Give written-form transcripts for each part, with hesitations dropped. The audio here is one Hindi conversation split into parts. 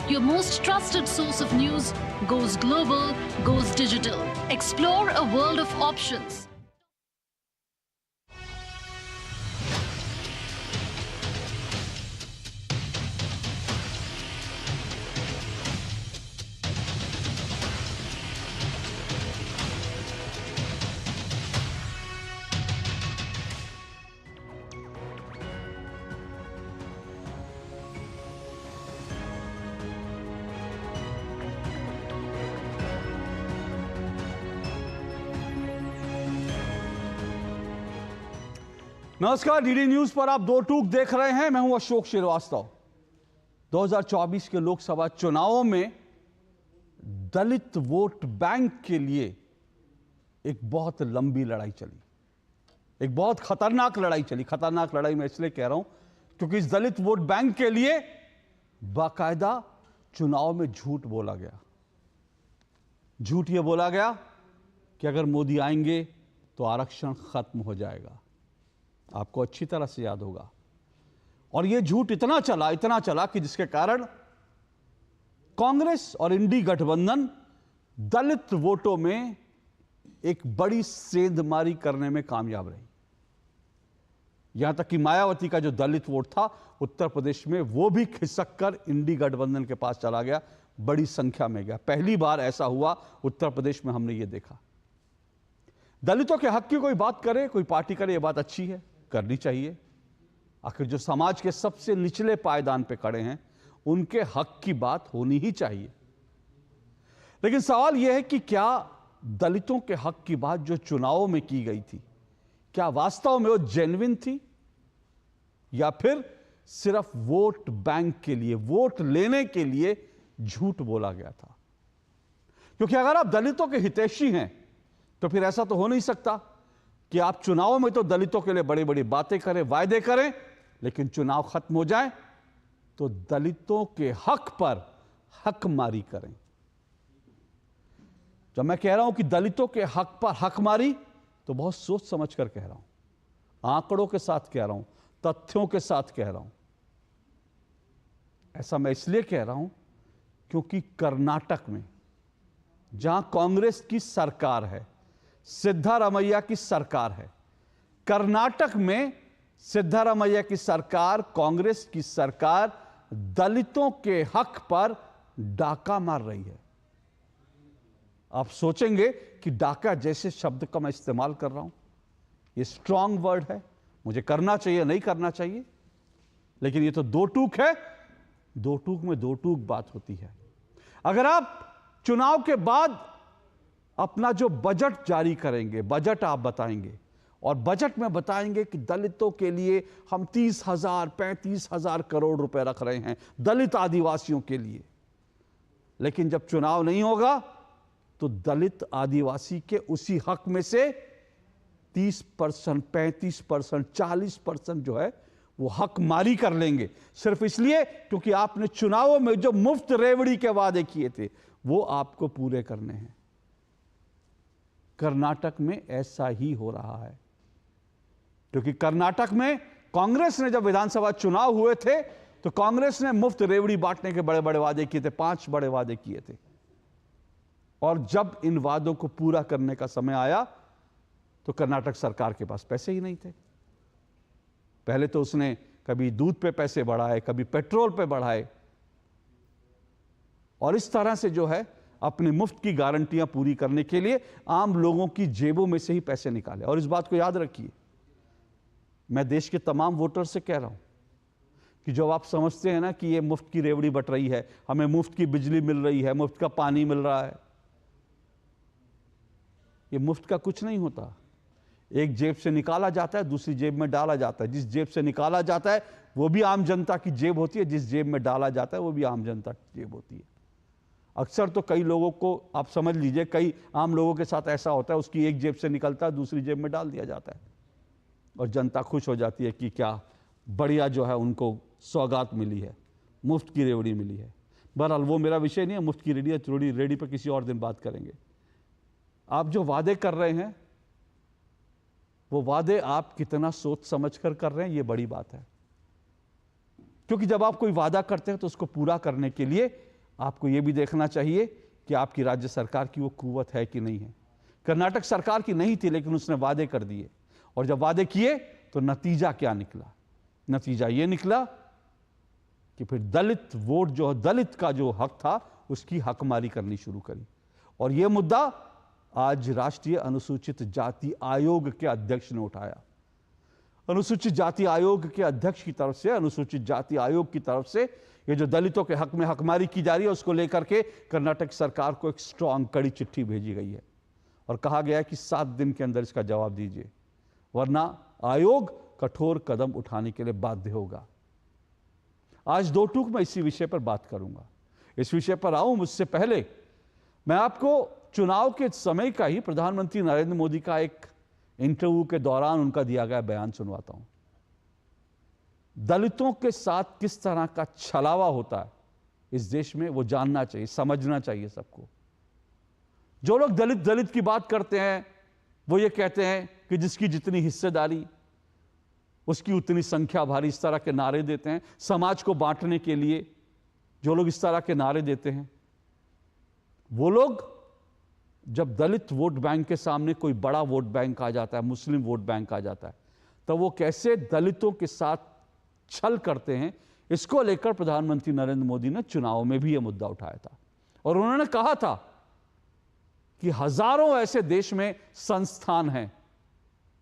Your most trusted source of news goes global, goes digital. Explore a world of options. नमस्कार, डीडी न्यूज पर आप दो टूक देख रहे हैं। मैं हूं अशोक श्रीवास्तव। 2024 के लोकसभा चुनावों में दलित वोट बैंक के लिए एक बहुत लंबी लड़ाई चली, एक बहुत खतरनाक लड़ाई चली। खतरनाक लड़ाई मैं इसलिए कह रहा हूं क्योंकि इस दलित वोट बैंक के लिए बाकायदा चुनाव में झूठ बोला गया। झूठ यह बोला गया कि अगर मोदी आएंगे तो आरक्षण खत्म हो जाएगा। आपको अच्छी तरह से याद होगा। और यह झूठ इतना चला कि जिसके कारण कांग्रेस और इंडी गठबंधन दलित वोटों में एक बड़ी सेंधमारी करने में कामयाब रही। यहां तक कि मायावती का जो दलित वोट था उत्तर प्रदेश में, वो भी खिसक कर इंडी गठबंधन के पास चला गया, बड़ी संख्या में गया। पहली बार ऐसा हुआ उत्तर प्रदेश में, हमने ये देखा। दलितों के हक की कोई बात करे, कोई पार्टी करे, यह बात अच्छी है, करनी चाहिए। आखिर जो समाज के सबसे निचले पायदान पे खड़े हैं, उनके हक की बात होनी ही चाहिए। लेकिन सवाल यह है कि क्या दलितों के हक की बात जो चुनावों में की गई थी, क्या वास्तव में वो जेन्युइन थी, या फिर सिर्फ वोट बैंक के लिए, वोट लेने के लिए झूठ बोला गया था? क्योंकि अगर आप दलितों के हितैषी हैं तो फिर ऐसा तो हो नहीं सकता कि आप चुनावों में तो दलितों के लिए बड़ी बड़ी बातें करें, वायदे करें, लेकिन चुनाव खत्म हो जाए तो दलितों के हक पर हकमारी करें। जब मैं कह रहा हूं कि दलितों के हक पर हकमारी, तो बहुत सोच समझ कर कह रहा हूं, आंकड़ों के साथ कह रहा हूं, तथ्यों के साथ कह रहा हूं। ऐसा मैं इसलिए कह रहा हूं क्योंकि कर्नाटक में, जहां कांग्रेस की सरकार है, सिद्धारमैया की सरकार है, कर्नाटक में सिद्धारमैया की सरकार, कांग्रेस की सरकार दलितों के हक पर डाका मार रही है। आप सोचेंगे कि डाका जैसे शब्द का मैं इस्तेमाल कर रहा हूं, ये स्ट्रांग वर्ड है, मुझे करना चाहिए, नहीं करना चाहिए, लेकिन ये तो दो टूक है। दो टूक में दो टूक बात होती है। अगर आप चुनाव के बाद अपना जो बजट जारी करेंगे, बजट आप बताएंगे और बजट में बताएंगे कि दलितों के लिए हम 30,000 35,000 करोड़ रुपए रख रहे हैं दलित आदिवासियों के लिए, लेकिन जब चुनाव नहीं होगा तो दलित आदिवासी के उसी हक में से 30%, 35%, 40% जो है वो हक मारी कर लेंगे, सिर्फ इसलिए क्योंकि आपने चुनावों में जो मुफ्त रेवड़ी के वादे किए थे वो आपको पूरे करने हैं। कर्नाटक में ऐसा ही हो रहा है, क्योंकि कर्नाटक में कांग्रेस ने जब विधानसभा चुनाव हुए थे तो कांग्रेस ने मुफ्त रेवड़ी बांटने के बड़े बड़े वादे किए थे, 5 बड़े वादे किए थे। और जब इन वादों को पूरा करने का समय आया तो कर्नाटक सरकार के पास पैसे ही नहीं थे। पहले तो उसने कभी दूध पे पैसे बढ़ाए, कभी पेट्रोल पे बढ़ाए, और इस तरह से जो है अपनी मुफ्त की गारंटियां पूरी करने के लिए आम लोगों की जेबों में से ही पैसे निकाले। और इस बात को याद रखिए, मैं देश के तमाम वोटर से कह रहा हूं कि जब आप समझते हैं ना कि ये मुफ्त की रेवड़ी बट रही है, हमें मुफ्त की बिजली मिल रही है, मुफ्त का पानी मिल रहा है, ये मुफ्त का कुछ नहीं होता। एक जेब से निकाला जाता है, दूसरी जेब में डाला जाता है। जिस जेब से निकाला जाता है वो भी आम जनता की जेब होती है, जिस जेब में डाला जाता है वो भी आम जनता की जेब होती है। अक्सर तो कई लोगों को आप समझ लीजिए, कई आम लोगों के साथ ऐसा होता है, उसकी एक जेब से निकलता है, दूसरी जेब में डाल दिया जाता है, और जनता खुश हो जाती है कि क्या बढ़िया जो है उनको सौगात मिली है, मुफ्त की रेवड़ी मिली है। बहरहाल वो मेरा विषय नहीं है, मुफ्त की रेडी पर किसी और दिन बात करेंगे। आप जो वादे कर रहे हैं वो वादे आप कितना सोच समझ कर रहे हैं, ये बड़ी बात है। क्योंकि जब आप कोई वादा करते हैं तो उसको पूरा करने के लिए आपको यह भी देखना चाहिए कि आपकी राज्य सरकार की वो कुव्वत है कि नहीं है। कर्नाटक सरकार की नहीं थी, लेकिन उसने वादे कर दिए, और जब वादे किए तो नतीजा क्या निकला? नतीजा यह निकला कि फिर दलित वोट जो दलित का जो हक था उसकी हकमारी करनी शुरू करी। और यह मुद्दा आज राष्ट्रीय अनुसूचित जाति आयोग के अध्यक्ष ने उठाया। अनुसूचित जाति आयोग के अध्यक्ष की तरफ से, अनुसूचित जाति आयोग की तरफ से ये जो दलितों के हक में हकमारी की जा रही है उसको लेकर के कर्नाटक सरकार को एक स्ट्रांग कड़ी चिट्ठी भेजी गई है और कहा गया है कि 7 दिन के अंदर इसका जवाब दीजिए, वरना आयोग कठोर कदम उठाने के लिए बाध्य होगा। आज दो टूक मैं इसी विषय पर बात करूंगा। इस विषय पर आऊं मुझसे पहले मैं आपको चुनाव के समय का ही प्रधानमंत्री नरेंद्र मोदी का एक इंटरव्यू के दौरान उनका दिया गया बयान सुनवाता हूं। दलितों के साथ किस तरह का छलावा होता है इस देश में वो जानना चाहिए, समझना चाहिए सबको। जो लोग दलित दलित की बात करते हैं वो ये कहते हैं कि जिसकी जितनी हिस्सेदारी उसकी उतनी संख्या भारी, इस तरह के नारे देते हैं। समाज को बांटने के लिए जो लोग इस तरह के नारे देते हैं, वो लोग जब दलित वोट बैंक के सामने कोई बड़ा वोट बैंक आ जाता है, मुस्लिम वोट बैंक आ जाता है, तो वो कैसे दलितों के साथ छल करते हैं, इसको लेकर प्रधानमंत्री नरेंद्र मोदी ने चुनाव में भी यह मुद्दा उठाया था। और उन्होंने कहा था कि हजारों ऐसे देश में संस्थान हैं,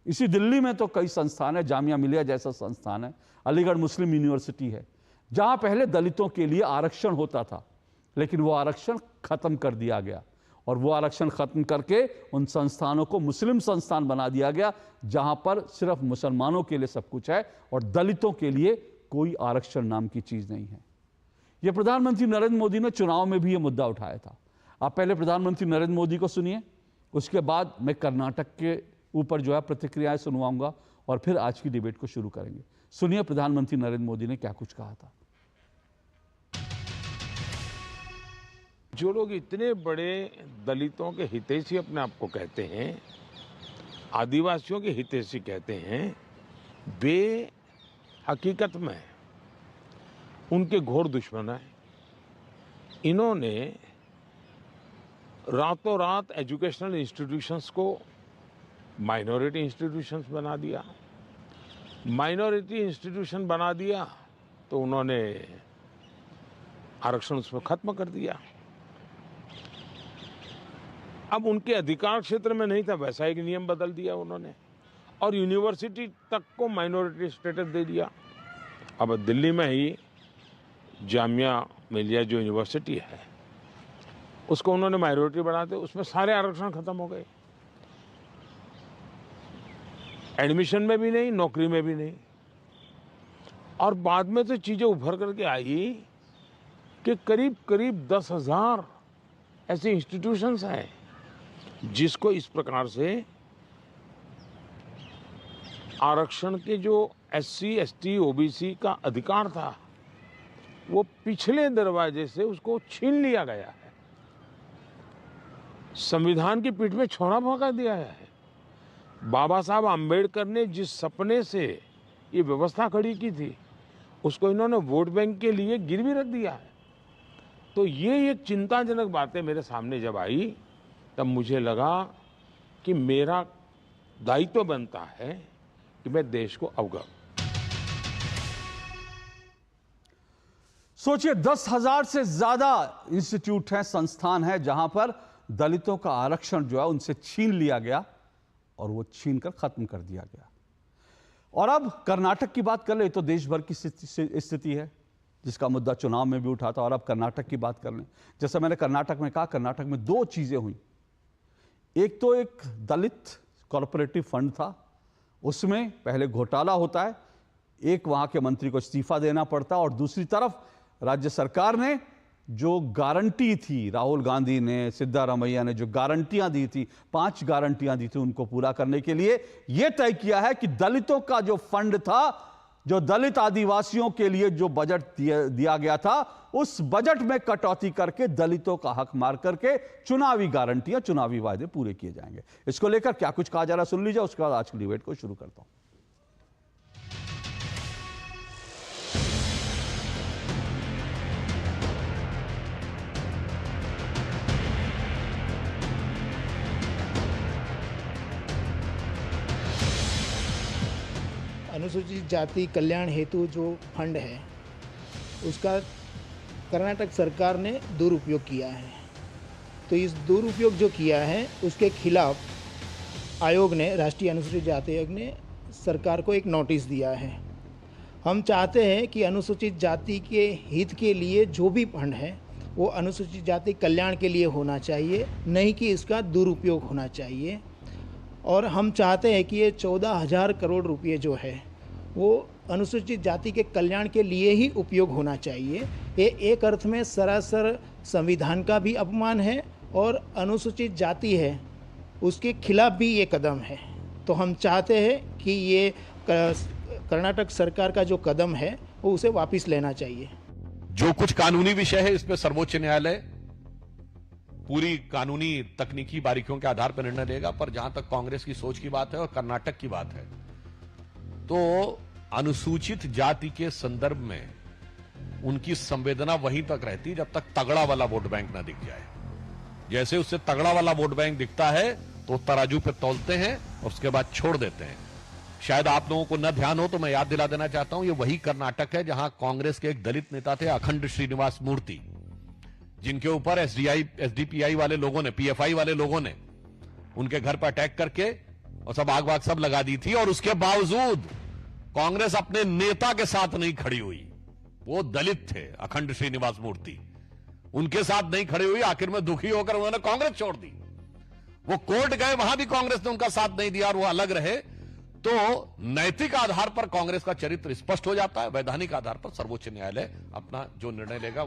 इसी दिल्ली में तो कई संस्थान है, जामिया मिलिया जैसा संस्थान है, अलीगढ़ मुस्लिम यूनिवर्सिटी है, जहां पहले दलितों के लिए आरक्षण होता था, लेकिन वो आरक्षण खत्म कर दिया गया। और वो आरक्षण खत्म करके उन संस्थानों को मुस्लिम संस्थान बना दिया गया, जहां पर सिर्फ मुसलमानों के लिए सब कुछ है और दलितों के लिए कोई आरक्षण नाम की चीज नहीं है। यह प्रधानमंत्री नरेंद्र मोदी ने चुनाव में भी यह मुद्दा उठाया था। आप पहले प्रधानमंत्री नरेंद्र मोदी को सुनिए, उसके बाद मैं कर्नाटक के ऊपर जो है प्रतिक्रियाएं सुनवाऊंगा और फिर आज की डिबेट को शुरू करेंगे। सुनिए प्रधानमंत्री नरेंद्र मोदी ने क्या कुछ कहा था। जो लोग इतने बड़े दलितों के हितैषी अपने आप को कहते हैं, आदिवासियों के हितैषी कहते हैं, वे हकीकत में उनके घोर दुश्मन हैं। इन्होंने रातों रात एजुकेशनल इंस्टीट्यूशंस को माइनॉरिटी इंस्टीट्यूशंस बना दिया। माइनॉरिटी इंस्टीट्यूशन बना दिया तो उन्होंने आरक्षण उसमें खत्म कर दिया। अब उनके अधिकार क्षेत्र में नहीं था, वैसा एक नियम बदल दिया उन्होंने, और यूनिवर्सिटी तक को माइनॉरिटी स्टेटस दे दिया। अब दिल्ली में ही जामिया मिलिया जो यूनिवर्सिटी है उसको उन्होंने माइनॉरिटी बना दिया, उसमें सारे आरक्षण खत्म हो गए। एडमिशन में भी नहीं, नौकरी में भी नहीं। और बाद में तो चीजें उभर करके आई कि करीब करीब 10,000 ऐसे इंस्टीट्यूशंस हैं जिसको इस प्रकार से आरक्षण के जो SC, ST, OBC का अधिकार था वो पिछले दरवाजे से उसको छीन लिया गया है, संविधान की पीठ में छोड़ा भगा दिया है। बाबा साहब आम्बेडकर ने जिस सपने से ये व्यवस्था खड़ी की थी उसको इन्होंने वोट बैंक के लिए गिरवी रख दिया है। तो ये एक चिंताजनक बातें मेरे सामने जब आई तब मुझे लगा कि मेरा दायित्व बनता है कि मैं देश को अवगत। सोचिए 10,000 से ज्यादा इंस्टीट्यूट हैं, संस्थान हैं जहां पर दलितों का आरक्षण जो है उनसे छीन लिया गया और वो छीन कर खत्म कर दिया गया। और अब कर्नाटक की बात कर ले तो देश भर की स्थिति है जिसका मुद्दा चुनाव में भी उठा था, और अब कर्नाटक की बात कर लें। जैसा मैंने कर्नाटक में कहा, कर्नाटक में 2 चीजें हुई। एक तो एक दलित कॉर्पोरेटिव फंड था, उसमें पहले घोटाला होता है, एक वहां के मंत्री को इस्तीफा देना पड़ता, और दूसरी तरफ राज्य सरकार ने जो गारंटी थी, राहुल गांधी ने, सिद्धारमैया ने जो गारंटियां दी थी, 5 गारंटियां दी थी, उनको पूरा करने के लिए यह तय किया है कि दलितों का जो फंड था, जो दलित आदिवासियों के लिए जो बजट दिया गया था, उस बजट में कटौती करके दलितों का हक मार करके चुनावी गारंटियां, चुनावी वायदे पूरे किए जाएंगे। इसको लेकर क्या कुछ कहा जा रहा है सुन लीजिए, उसके बाद आज की डिबेट को शुरू करता हूं। अनुसूचित जाति कल्याण हेतु जो फंड है उसका कर्नाटक सरकार ने दुरुपयोग किया है। तो इस दुरुपयोग जो किया है उसके खिलाफ आयोग ने, राष्ट्रीय अनुसूचित जाति आयोग ने सरकार को एक नोटिस दिया है। हम चाहते हैं कि अनुसूचित जाति के हित के लिए जो भी फंड है वो अनुसूचित जाति कल्याण के लिए होना चाहिए, नहीं कि इसका दुरुपयोग होना चाहिए। और हम चाहते हैं कि ये 14,000 करोड़ रुपए जो है वो अनुसूचित जाति के कल्याण के लिए ही उपयोग होना चाहिए। ये एक अर्थ में सरासर संविधान का भी अपमान है और अनुसूचित जाति है उसके खिलाफ भी ये कदम है। तो हम चाहते हैं कि ये कर्नाटक सरकार का जो कदम है वो उसे वापस लेना चाहिए। जो कुछ कानूनी विषय है इस पे सर्वोच्च न्यायालय पूरी कानूनी तकनीकी बारीकियों के आधार पर निर्णय लेगा, पर जहां तक कांग्रेस की सोच की बात है और कर्नाटक की बात है तो अनुसूचित जाति के संदर्भ में उनकी संवेदना वहीं तक रहती है जब तक तगड़ा वाला वोट बैंक ना दिख जाए। जैसे उससे तगड़ा वाला वोट बैंक दिखता है तो तराजू पे तौलते हैं और उसके बाद छोड़ देते हैं। शायद आप लोगों को न ध्यान हो तो मैं याद दिला देना चाहता हूं, ये वही कर्नाटक है जहां कांग्रेस के एक दलित नेता थे अखंड श्रीनिवास मूर्ति, जिनके ऊपर एसडीपीआई वाले लोगों ने, पीएफआई वाले लोगों ने उनके घर पर अटैक करके और सब आग वाग सब लगा दी थी, और उसके बावजूद कांग्रेस अपने नेता के साथ नहीं खड़ी हुई। वो दलित थे अखंड श्रीनिवास मूर्ति, उनके साथ नहीं खड़ी हुई। आखिर में दुखी होकर उन्होंने कांग्रेस छोड़ दी। वो कोर्ट गए, वहां भी कांग्रेस ने उनका साथ नहीं दिया और वो अलग रहे। तो नैतिक आधार पर कांग्रेस का चरित्र स्पष्ट हो जाता है, वैधानिक आधार पर सर्वोच्च न्यायालय अपना जो निर्णय लेगा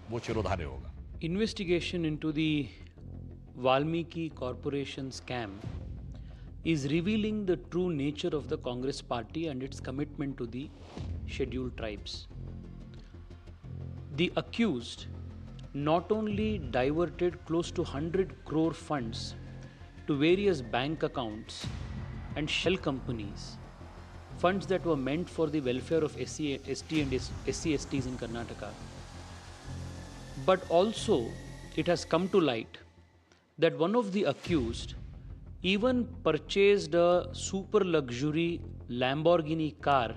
वो चिरोधार्य होगा। Investigation into the Valmiki Corporation scam is revealing the true nature of the Congress party and its commitment to the scheduled tribes. The accused not only diverted close to 100 crore funds to various bank accounts and shell companies, funds that were meant for the welfare of SC, ST and SC/STs in Karnataka, but also it has come to light that one of the accused even purchased a super luxury Lamborghini car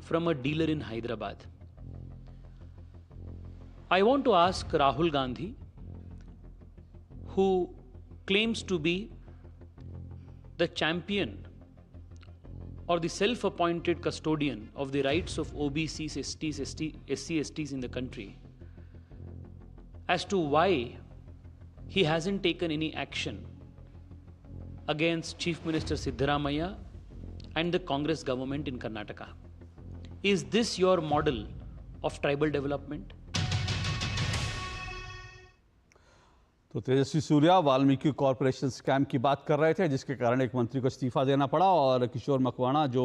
from a dealer in Hyderabad. I want to ask Rahul Gandhi, who claims to be the champion or the self-appointed custodian of the rights of OBCs, STs, SC/STs in the country, as to why he hasn't taken any action against Chief Minister Siddaramaiah and the Congress government in Karnataka. Is this your model of tribal development? तो तेजस्वी सूर्या वाल्मीकि कॉरपोरेशन स्कैम की बात कर रहे थे, जिसके कारण एक मंत्री को इस्तीफा देना पड़ा, और किशोर मकवाना जो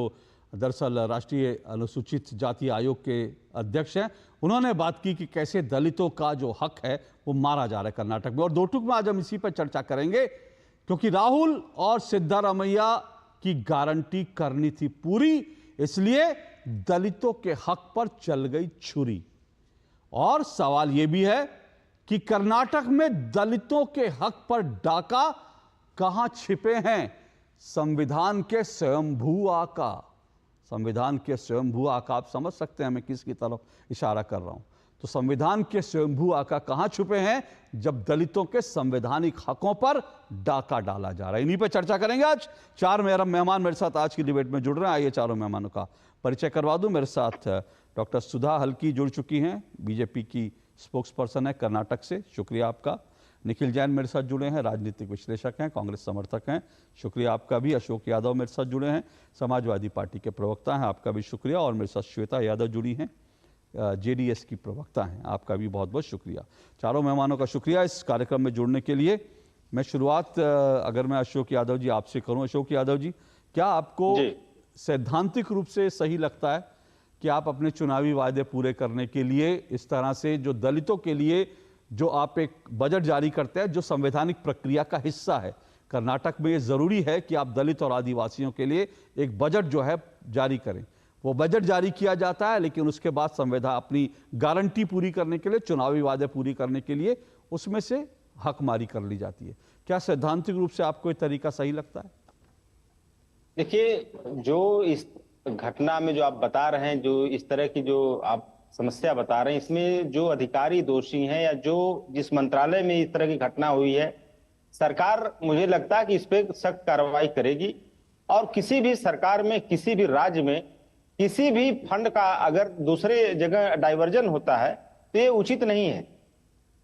दरअसल राष्ट्रीय अनुसूचित जाति आयोग के अध्यक्ष हैं, उन्होंने बात की कि कैसे दलितों का जो हक है वो मारा जा रहा है कर्नाटक में। और दो टूक में आज हम इसी पर चर्चा करेंगे, क्योंकि राहुल और सिद्धारमैया की गारंटी करनी थी पूरी, इसलिए दलितों के हक पर चल गई छुरी। और सवाल यह भी है कि कर्नाटक में दलितों के हक पर डाका कहां छिपे हैं? संविधान के स्वयंभू आका, संविधान के स्वयंभू आका, आप समझ सकते हैं मैं किसकी तरफ इशारा कर रहा हूं। तो संविधान के स्वयंभू आका कहां छुपे हैं जब दलितों के संवैधानिक हकों पर डाका डाला जा रहा है? इन्हीं पर चर्चा करेंगे आज। चार मेहमान मेरे साथ आज की डिबेट में जुड़ रहे हैं। आइए चारों मेहमानों का परिचय करवा दूं। मेरे साथ डॉक्टर सुधा हल्की जुड़ चुकी हैं, बीजेपी की स्पोक्स पर्सन है कर्नाटक से, शुक्रिया आपका। निखिल जैन मेरे साथ जुड़े हैं, राजनीतिक विश्लेषक हैं, कांग्रेस समर्थक हैं, शुक्रिया आपका भी। अशोक यादव मेरे साथ जुड़े हैं, समाजवादी पार्टी के प्रवक्ता हैं, आपका भी शुक्रिया। और मेरे साथ श्वेता यादव जुड़ी हैं, जेडीएस की प्रवक्ता हैं, आपका भी बहुत बहुत शुक्रिया। चारों मेहमानों का शुक्रिया इस कार्यक्रम में जुड़ने के लिए। मैं शुरुआत अगर मैं अशोक यादव जी आपसे करूं। अशोक यादव जी, क्या आपको सैद्धांतिक रूप से सही लगता है कि आप अपने चुनावी वायदे पूरे करने के लिए इस तरह से जो दलितों के लिए जो आप एक बजट जारी करते हैं, जो संवैधानिक प्रक्रिया का हिस्सा है, कर्नाटक में ये जरूरी है कि आप दलित और आदिवासियों के लिए एक बजट जो है जारी करें। वो बजट जारी किया जाता है, लेकिन उसके बाद संविधान अपनी गारंटी पूरी करने के लिए, चुनावी वादे पूरी करने के लिए उसमें से हकमारी कर ली जाती है। क्या सैद्धांतिक रूप से आपको ये तरीका सही लगता है? देखिए, जो इस घटना में जो आप बता रहे हैं, जो इस तरह की जो आप समस्या बता रहे हैं, इसमें जो अधिकारी दोषी हैं या जो जिस मंत्रालय में इस तरह की घटना हुई है, सरकार मुझे लगता है कि इस पे सख्त कार्रवाई करेगी। और किसी भी सरकार में, किसी भी राज्य में, किसी भी फंड का अगर दूसरे जगह डाइवर्जन होता है तो ये उचित नहीं है।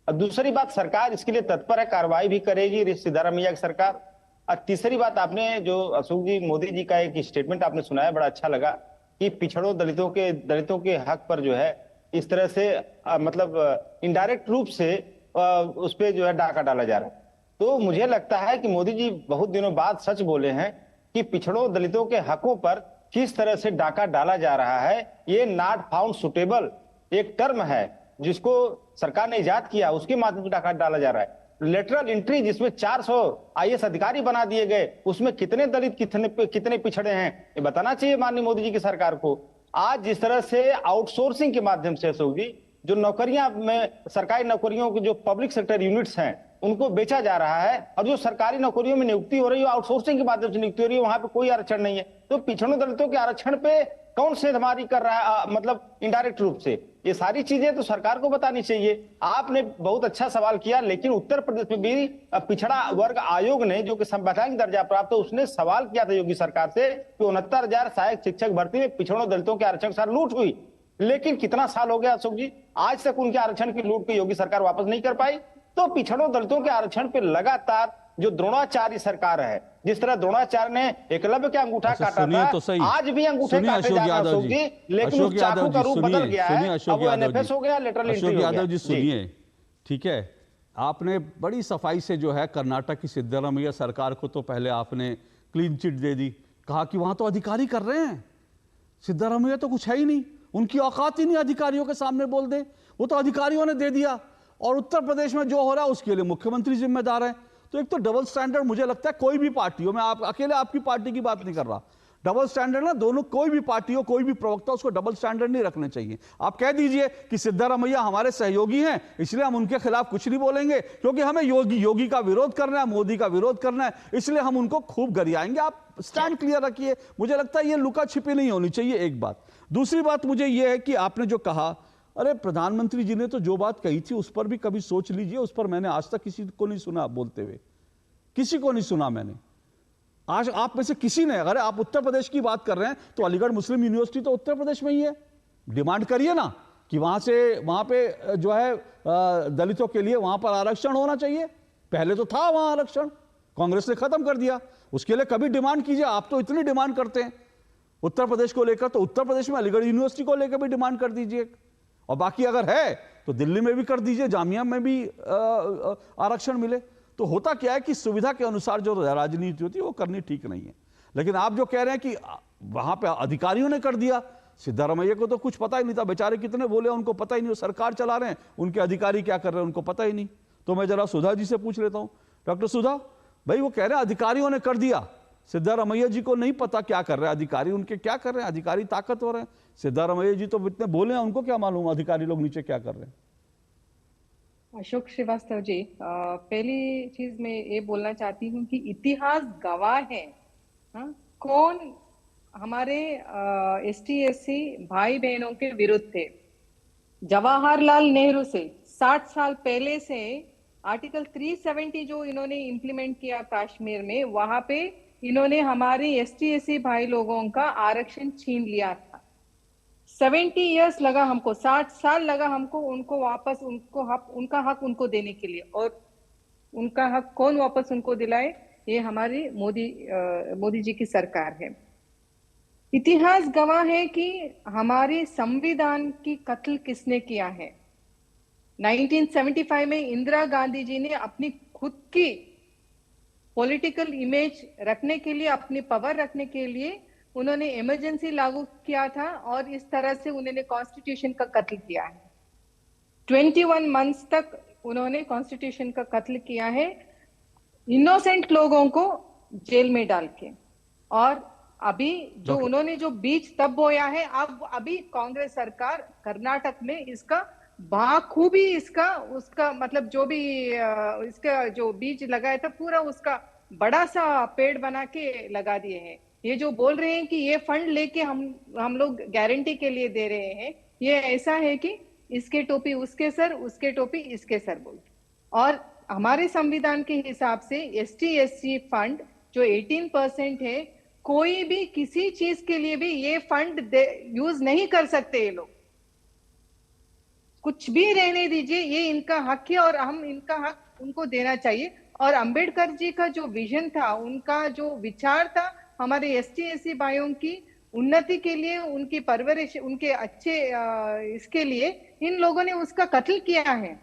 और दूसरी बात, सरकार इसके लिए तत्पर है, कार्रवाई भी करेगी सिद्धारमैया की सरकार। और तीसरी बात, आपने जो अशोक जी, मोदी जी का एक स्टेटमेंट आपने सुनाया, बड़ा अच्छा लगा कि पिछड़ों दलितों के हक पर जो है इस तरह से मतलब इनडायरेक्ट रूप से उस पर जो है डाका डाला जा रहा है। तो मुझे लगता है कि मोदी जी बहुत दिनों बाद सच बोले हैं कि पिछड़ों दलितों के हकों पर किस तरह से डाका डाला जा रहा है। ये नॉट फाउंड सुटेबल एक टर्म है जिसको सरकार ने इजाद किया, उसके माध्यम से डाका डाला जा रहा है। लेटरल एंट्री जिसमें 400 आईएएस अधिकारी बना दिए गए, उसमें कितने दलित कितने पिछड़े हैं ये बताना चाहिए माननीय मोदी जी की सरकार को। आज जिस तरह से आउटसोर्सिंग के माध्यम से अशोक जी, जो नौकरियां में, सरकारी नौकरियों के जो पब्लिक सेक्टर यूनिट्स हैं उनको बेचा जा रहा है, और जो सरकारी नौकरियों में नियुक्ति हो रही है आउटसोर्सिंग के माध्यम से नियुक्ति हो रही है, वहां पे कोई आरक्षण नहीं है। तो पिछड़ों दलितों के आरक्षण पे कौन सेधमारी कर रहा है, मतलब इनडायरेक्ट रूप से। ये सारी चीजें तो सरकार को बतानी चाहिए। आपने बहुत अच्छा सवाल किया, लेकिन उत्तर प्रदेश में भी पिछड़ा वर्ग आयोग ने, जो कि संवैधानिक दर्जा प्राप्त है, उसने सवाल किया था योगी सरकार से कि 69,000 सहायक शिक्षक भर्ती में पिछड़ों दलितों के आरक्षण के साथ लूट हुई। लेकिन कितना साल हो गया अशोक जी, आज तक उनके आरक्षण की लूट को योगी सरकार वापस नहीं कर पाई। तो पिछड़ों दलितों के आरक्षण पे लगातार जो द्रोणाचार्य सरकार है, जिस तरह द्रोणाचार्य ने एकलव्य के अंगूठा काटा था, तो सही, आज भी अंगूठे काटे जा रहे हैं अशोक जी, लेकिन उस चाकू का रूप बदल गया है। अब वो एनएफएस हो गया, लेटरल एंट्री हो गया। अशोक यादव जी सुनिए, ठीक है, आपने बड़ी सफाई से जो है कर्नाटक की सिद्धारमैया सरकार को तो पहले आपने क्लीन चिट दे दी, कहा कि वहां तो अधिकारी कर रहे हैं, सिद्धारमैया तो कुछ है ही नहीं, उनकी औकात ही नहीं अधिकारियों के सामने बोल दे, वो तो अधिकारियों ने दे दिया। और उत्तर प्रदेश में जो हो रहा है उसके लिए मुख्यमंत्री जिम्मेदार है। तो एक तो डबल स्टैंडर्ड, मुझे लगता है कोई भी पार्टी हो, मैं आप अकेले आपकी पार्टी की बात नहीं कर रहा, डबल स्टैंडर्ड ना दोनों, कोई भी पार्टी हो, कोई भी प्रवक्ता, उसको डबल स्टैंडर्ड नहीं रखने चाहिए। आप कह दीजिए कि सिद्धारमैया हमारे सहयोगी हैं, इसलिए हम उनके खिलाफ कुछ नहीं बोलेंगे, क्योंकि हमें योगी का विरोध करना है, मोदी का विरोध करना है, इसलिए हम उनको खूब गरियाएंगे। आप स्टैंड क्लियर रखिए। मुझे लगता है ये लुका छिपी नहीं होनी चाहिए, एक बात। दूसरी बात मुझे ये है कि आपने जो कहा, अरे प्रधानमंत्री जी ने तो जो बात कही थी उस पर भी कभी सोच लीजिए। उस पर मैंने आज तक किसी को नहीं सुना बोलते हुए, किसी को नहीं सुना मैंने। आज आप में से किसी ने, अगर आप उत्तर प्रदेश की बात कर रहे हैं तो अलीगढ़ मुस्लिम यूनिवर्सिटी तो उत्तर प्रदेश में ही है, डिमांड करिए ना कि वहां पे जो है दलितों के लिए वहां पर आरक्षण होना चाहिए। पहले तो था वहां आरक्षण, कांग्रेस ने खत्म कर दिया, उसके लिए कभी डिमांड कीजिए। आप तो इतनी डिमांड करते हैं उत्तर प्रदेश को लेकर, तो उत्तर प्रदेश में अलीगढ़ यूनिवर्सिटी को लेकर भी डिमांड कर दीजिए, और बाकी अगर है तो दिल्ली में भी कर दीजिए, जामिया में भी आरक्षण मिले। तो होता क्या है कि सुविधा के अनुसार जो राजनीति होती है वो करनी ठीक नहीं है। लेकिन आप जो कह रहे हैं कि वहां पे अधिकारियों ने कर दिया, सिद्धारमैया को तो कुछ पता ही नहीं था, बेचारे कितने बोले उनको पता ही नहीं, वो सरकार चला रहे हैं, उनके अधिकारी क्या कर रहे हैं उनको पता ही नहीं। तो मैं जरा सुधा जी से पूछ लेता हूं, डॉक्टर सुधा भाई, वो कह रहे हैं अधिकारियों ने कर दिया, सिद्धारमैया जी को नहीं पता क्या कर रहे हैं अधिकारी, उनके क्या कर रहे हैं, अधिकारी ताकतवर हैं, सिद्धारमैया जी तो इतने बोले हैं, उनको क्या मालूम अधिकारी लोग नीचे क्या कर रहे हैं। अशोक श्रीवास्तव जी, पहली चीज मैं ये बोलना चाहती हूँ कि इतिहास गवाह है, कौन हमारे ST/SC भाई बहनों के विरुद्ध थे। जवाहरलाल नेहरू से 60 साल पहले से आर्टिकल 370 जो इन्होंने इंप्लीमेंट किया कश्मीर में, वहां पे इन्होंने हमारे ST/SC भाई लोगों का आरक्षण छीन लिया था। 70 इयर्स लगा हमको, 60 साल लगा हमको उनको वापस उनका हक उनको देने के लिए। और उनका हक कौन वापस उनको दिलाए? ये हमारी मोदी जी की सरकार है। इतिहास गवाह है कि हमारे संविधान की कत्ल किसने किया है। 1975 में इंदिरा गांधी जी ने अपनी खुद की पॉलिटिकल इमेज रखने के लिए, अपनी पावर रखने के लिए उन्होंने इमरजेंसी लागू किया था, और इस तरह से उन्होंने कॉन्स्टिट्यूशन का कत्ल किया है। 21 मंथ्स तक उन्होंने कॉन्स्टिट्यूशन का कत्ल किया है, इनोसेंट लोगों को जेल में डाल के। और अभी जो उन्होंने जो बीज तब बोया है, अब अभी कांग्रेस सरकार कर्नाटक में इसका बाखूबी उसका मतलब जो भी इसका जो बीज लगाया था पूरा उसका बड़ा सा पेड़ बना के लगा दिए हैं। ये जो बोल रहे हैं कि ये फंड लेके हम लोग गारंटी के लिए दे रहे हैं, ये ऐसा है कि इसके टोपी उसके सर, उसके टोपी इसके सर बोल। और हमारे संविधान के हिसाब से ST/SC फंड जो 18% है, कोई भी किसी चीज के लिए भी ये फंड यूज नहीं कर सकते। ये लोग कुछ भी रहने दीजिए, ये इनका हक है और हम इनका हक उनको देना चाहिए। और अंबेडकर जी का जो विजन था, उनका जो विचार था हमारे ST/SC भाइयों की उन्नति के लिए, उनकी परवरिश, उनके अच्छे इसके लिए इन लोगों ने उसका कत्ल किया है।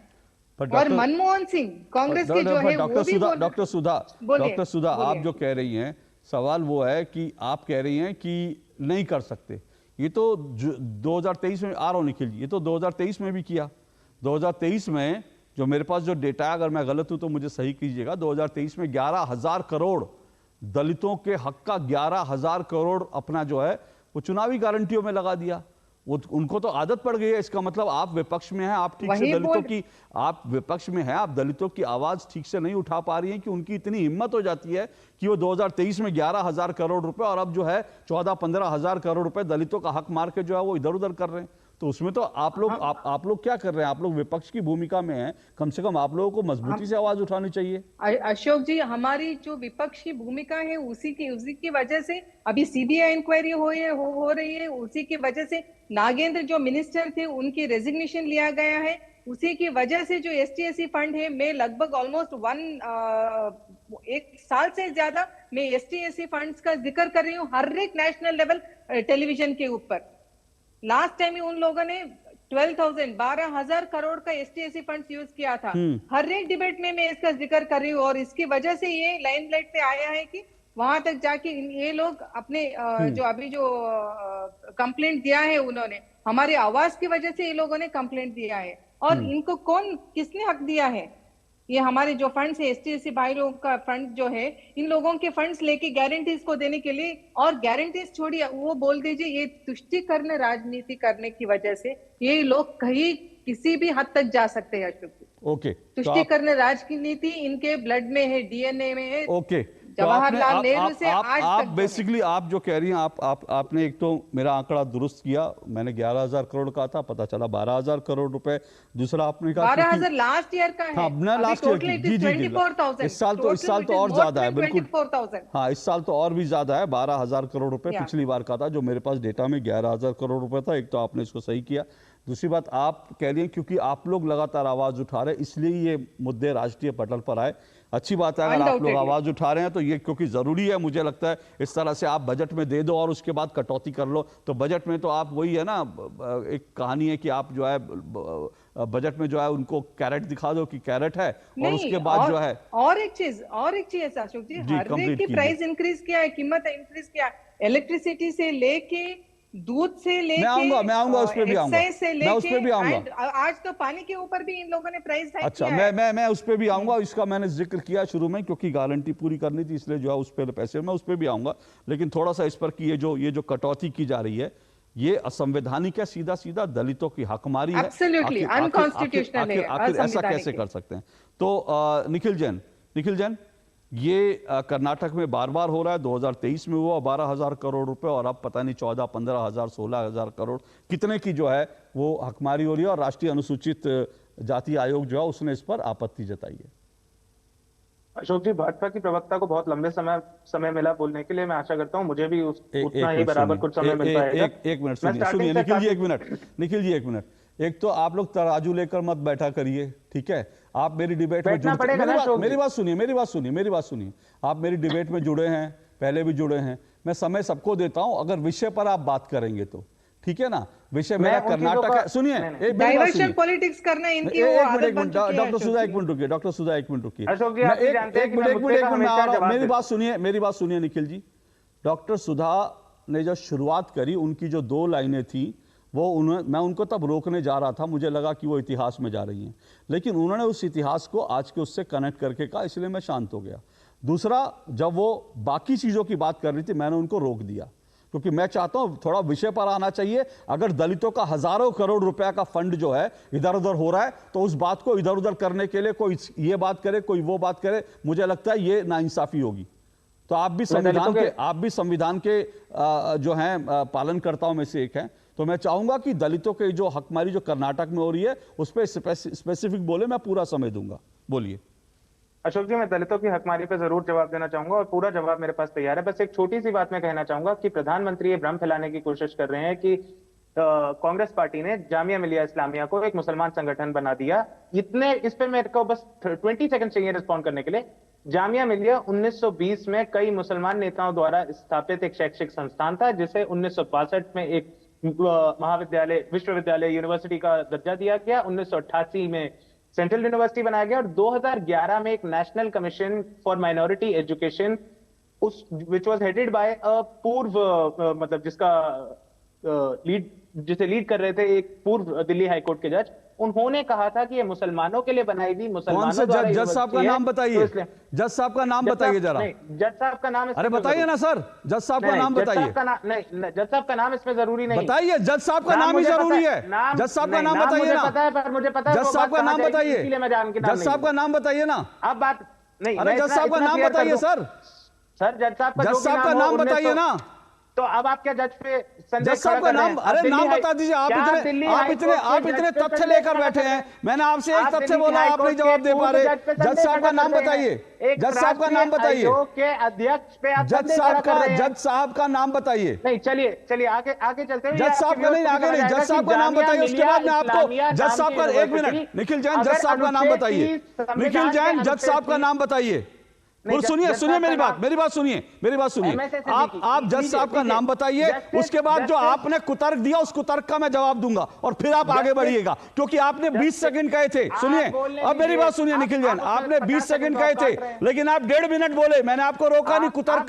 और मनमोहन सिंह कांग्रेस के जो है डॉक्टर सुधा आप जो कह रही हैं, सवाल वो है कि आप कह रही हैं कि नहीं कर सकते। ये तो 2023 में आ रहा हूं निखिल जी, ये तो 2023 में भी किया। 2023 में जो मेरे पास जो डेटा है, अगर मैं गलत हूं तो मुझे सही कीजिएगा, 2023 में 11,000 करोड़ दलितों के हक का 11,000 करोड़ अपना जो है वो चुनावी गारंटियों में लगा दिया। वो उनको तो आदत पड़ गई है। इसका मतलब आप विपक्ष में हैं, आप ठीक से दलितों की, आप विपक्ष में हैं, आप दलितों की आवाज ठीक से नहीं उठा पा रही हैं कि उनकी इतनी हिम्मत हो जाती है कि वो 2023 में 11,000 करोड़ रुपए और अब जो है 14-15 करोड़ रुपए दलितों का हक मार के जो है वो इधर उधर कर रहे हैं। तो उसमें तो आप लोग क्या कर रहे हैं? आप लोग विपक्ष की भूमिका में हैं, कम से कम आप लोगों को मजबूती से आवाज उठानी चाहिए। अशोक जी, हमारी जो विपक्ष की भूमिका है उसी की वजह से अभी CBI इंक्वायरी हो रही है। उसी की वजह से नागेंद्र जो मिनिस्टर थे उनकी रेजिग्नेशन लिया गया है। उसी की वजह से जो ST/SC फंड है, मैं लगभग ऑलमोस्ट 1 साल से ज्यादा मैं ST/SC फंड्स का जिक्र कर रही हूँ हर एक नेशनल लेवल टेलीविजन के ऊपर। लास्ट टाइम उन लोगों ने 12,000 करोड़ का ST/SC फंड्स यूज किया था। हर एक डिबेट में मैं इसका जिक्र कर रही हूँ और इसकी वजह से ये लाइमलाइट पे आया है कि वहां तक जाके ये लोग अपने जो अभी जो कंप्लेंट दिया है, उन्होंने हमारी आवाज की वजह से ये लोगों ने कंप्लेंट दिया है। और इनको किसने हक दिया है? ये हमारे जो फंड्स है, ST/SC भाई लोगों का फंड जो है, इन लोगों के फंड्स लेके गारंटीज को देने के लिए, और गारंटीज छोड़िए, वो बोल दीजिए ये तुष्टीकरण राजनीति करने की वजह से ये लोग कहीं किसी भी हद तक जा सकते हैं। अशोक, ओके, तुष्टीकरण राजनीति इनके ब्लड में है, DNA में है। ओके, जवाहरलाल नेहरू से आज आप तक बेसिकली आप जो कह रही हैं, आपने एक तो मेरा आंकड़ा दुरुस्त किया। मैंने 11,000 करोड़ कहा था, पता चला 12,000 करोड़ रुपए। दूसरा आपने कहा 12,000 लास्ट ईयर का है। हाँ, लास्ट ईयर की, जी जी, इस साल तो और ज्यादा है, बिल्कुल। हाँ, इस साल तो और भी ज्यादा है, 12,000 करोड़ रुपए पिछली बार का था। जो मेरे पास डेटा में 11,000 करोड़ रुपए था। एक तो आपने इसको सही किया। दूसरी बात, आप कह रही हैं क्योंकि आप लोग लगातार आवाज उठा रहे इसलिए ये मुद्दे राष्ट्रीय पटल पर आए। अच्छी बात है अगर आप लोग आवाज उठा रहे हैं तो ये क्योंकि जरूरी है। मुझे लगता है इस तरह से आप बजट में दे दो और उसके बाद कटौती कर लो, तो बजट में तो आप वही है ना, एक कहानी है कि आप जो है बजट में जो है उनको कैरेट दिखा दो कि कैरेट है, और उसके बाद जो है और एक चीज अशोक जी, हर एक की प्राइस इंक्रीज किया है, कीमत इंक्रीज किया है। इलेक्ट्रिसिटी से लेके, दूध से लेके, मैं आऊंगा उस पे भी आऊंगा, मैं उस पे भी आऊंगा। आज तो पानी के ऊपर भी इन लोगों ने प्राइस हाइक अच्छा किया है। मैं उस पे भी आऊंगा। इसका मैंने जिक्र किया शुरू में क्योंकि गारंटी पूरी करनी थी, इसलिए जो है उस पे पैसे, मैं उस पे भी आऊंगा। लेकिन थोड़ा सा इस पर कि ये जो कटौती की जा रही है ये असंवैधानिक है, सीधा सीधा दलितों की हकमारी है, एब्सोल्युटली अनकॉन्स्टिट्यूशनल है। आखिर ऐसा कैसे कर सकते हैं? तो निखिल जैन, ये कर्नाटक में बार बार हो रहा है। 2023 में हुआ 12,000 करोड़ रुपए और अब पता नहीं 14-15,000 16,000 करोड़ कितने की जो है वो हकमारी हो रही है, और राष्ट्रीय अनुसूचित जाति आयोग जो है उसने इस पर आपत्ति जताई है। अशोक जी, भाजपा की प्रवक्ता को बहुत लंबे समय मिला बोलने के लिए। मैं आशा करता हूं मुझे भी उतना ही बराबर कुछ समय मिल पाएगा। एक मिनट सुनिए निखिल जी, एक मिनट। एक तो आप लोग तराजू लेकर मत बैठा करिए, ठीक है? आप मेरी डिबेट में मेरी बात सुनिए। आप मेरी डिबेट में जुड़े हैं, पहले भी जुड़े हैं। मैं समय सबको देता हूं, अगर विषय पर आप बात करेंगे तो ठीक है ना। विषय मेरा कर्नाटक है। सुनिए, डाइवर्शन पॉलिटिक्स करना इनकी वो आदत बन चुकी है। डॉक्टर सुधा एक मिनट रुकिए। अशोक जी, आप भी जानते हैं कि मेरी बात सुनिए निखिल जी। डॉक्टर सुधा ने जब शुरुआत करी, उनकी जो 2 लाइनें थी मैं उनको तब रोकने जा रहा था, मुझे लगा कि वो इतिहास में जा रही हैं, लेकिन उन्होंने उस इतिहास को आज के उससे कनेक्ट करके कहा, इसलिए मैं शांत हो गया। दूसरा, जब वो बाकी चीज़ों की बात कर रही थी मैंने उनको रोक दिया, क्योंकि मैं चाहता हूं थोड़ा विषय पर आना चाहिए। अगर दलितों का हजारों करोड़ रुपए का फंड जो है इधर उधर हो रहा है, तो उस बात को इधर उधर करने के लिए कोई ये बात करे, कोई वो बात करे, मुझे लगता है ये नाइंसाफी होगी। तो आप भी संविधान के जो हैं पालनकर्ताओं में से एक हैं। तो मैं चाहूंगा कि दलितों के जो हकमारी जो कर्नाटक में हो रही है उस पर स्पेसिफिक बोले, मैं पूरा समय दूंगा। बोलिए। अशोक जी, मैं दलितों की हकमारी पे जरूर जवाब देना चाहूंगा और पूरा जवाब मेरे पास तैयार है। बस एक छोटी सी बात मैं कहना चाहूंगा कि प्रधानमंत्री ये भ्रम फैलाने की कोशिश कर रहे हैं कि कांग्रेस पार्टी ने जामिया मिलिया इस्लामिया को एक मुसलमान संगठन बना दिया। इस पे मेरे को बस 20 सेकंड चाहिए रिस्पॉन्ड करने के लिए। जामिया मिलिया 1920 में कई मुसलमान नेताओं द्वारा स्थापित एक शैक्षिक संस्थान था, जिसे 1962 में एक महाविद्यालय, विश्वविद्यालय, यूनिवर्सिटी का दर्जा दिया गया। 1988 में सेंट्रल यूनिवर्सिटी बनाया गया और 2011 में एक national commission for minority education which was headed by a पूर्व मतलब जिसे लीड कर रहे थे एक पूर्व दिल्ली हाईकोर्ट के जज, उन्होंने कहा था कि ये मुसलमानों के लिए बनाई गई, मुसलमानों द्वारा जज साहब का नाम बताइए, जज साहब का नाम बताइए जरा। जज साहब का नाम, अरे बताइए ना सर, जज साहब का नाम बताइए। नहीं, जज साहब का नाम इसमें जरूरी नहीं, बताइए। जज साहब का नाम ही जरूरी है। जज साहब का नाम बताइए ना। पता है, पर मुझे पता है जज साहब का नाम बताइए। जज साहब का नाम बताइए ना। अब बात नहीं, अरे जज साहब का नाम बताइए सर। जज साहब का नाम बताइए ना। तो अब आप क्या जज पे जज साहब का नाम, अरे नाम बता दीजिए। आप इतने तथ्य लेकर बैठे हैं। मैंने आपसे एक तथ्य बोला, आप नहीं जवाब दे पा रहे। जज साहब का नाम बताइए। जज साहब का नाम बताइए। अध्यक्ष पे जज साहब का नाम बताइए। नहीं, चलिए आगे चलते हैं। जज साहब का नहीं, आगे नहीं, जज साहब का नाम बताइए। उसके बाद मैं आपको जज साहब का, एक मिनट निखिल जैन, जज साहब का नाम बताइए। निखिल जैन, जज साहब का नाम बताइए। सुनिए मेरी बात सुनिए। आप जज साहब का नाम बताइए। उसके बाद जो आपने कुतर्क दिया उस कुतर्क का मैं जवाब दूंगा और फिर आप आगे बढ़िएगा, क्योंकि आपने 20 सेकंड कहे थे। सुनिए, अब मेरी बात सुनिए निखिल जैन, आपने 20 सेकंड कहे थे लेकिन आप 1.5 मिनट बोले। मैंने आपको रोका नहीं, कुतर्क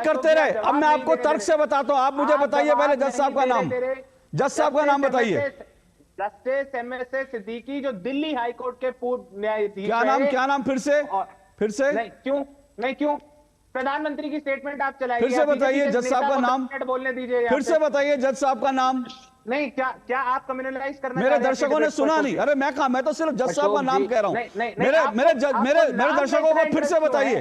करते रहे। अब मैं आपको तर्क से बताता हूं। आप मुझे बताइए पहले जज साहब का नाम। जज साहब का नाम बताइए। जस्टिस एमएसए सिद्दीकी, जो दिल्ली हाईकोर्ट के पूर्व न्यायाधीश। क्या नाम फिर से नहीं क्यों प्रधानमंत्री की स्टेटमेंट आप चलाइए। फिर से बताइए जज साहब का नाम। बोलने दीजिए। फिर से बताइए जज साहब का नाम। नहीं, क्या आप कम्युनलाइज करना? मेरे दर्शकों ने सुना नहीं। अरे मैं तो सिर्फ जज साहब का नाम कह रहा हूं। मेरे दर्शकों को फिर से बताइए।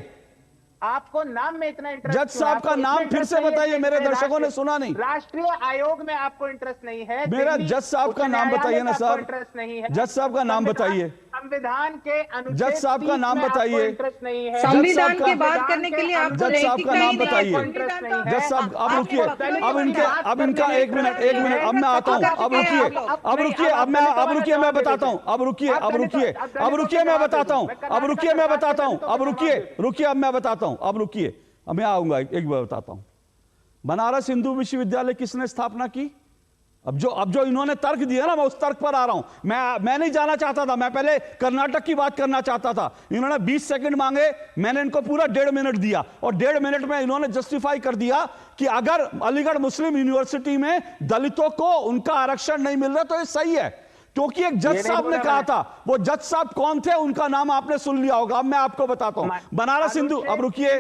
आपको नाम में इतना इंटरेस्ट? जज साहब का नाम फिर से बताइए, मेरे दर्शकों ने सुना नहीं। राष्ट्रीय आयोग में आपको इंटरेस्ट नहीं है? मेरा जज साहब का नाम बताइए ना सर। इंटरेस्ट नहीं है? जज साहब का नाम बताइए। संविधान के अनुच्छेद जज साहब का नाम बताइए। इंटरेस्ट नहीं है? संविधान की बात करने के लिए आपको जज साहब का नाम बताइए। जज साहब, अब रुकिए। अब इनका एक मिनट, अब मैं आता हूं। अब रुकिए, मैं बताता हूं। अब रुकिए, मैं बताता हूं। अब मैं आऊंगा, एक बार बताता हूं। बनारस हिंदू विश्वविद्यालय किसने स्थापना की? अब जो इन्होंने तर्क दिया ना, मैं उस तर्क पर आ रहा हूं। मैं नहीं जाना चाहता था, मैं पहले कर्नाटक की बात करना चाहता था। इन्होंने 20 सेकंड मांगे, मैंने इनको पूरा 1.5 मिनट दिया और 1.5 मिनट में इन्होंने जस्टिफाई कर दिया कि अगर अलीगढ़ मुस्लिम यूनिवर्सिटी में दलितों को उनका आरक्षण नहीं मिल रहा तो ये सही है, क्योंकि एक जज साहब ने कहा था। वो जज साहब कौन थे, उनका नाम आपने सुन लिया होगा। अब मैं आपको बताता हूं। बनारस हिंदू, अब रुकिए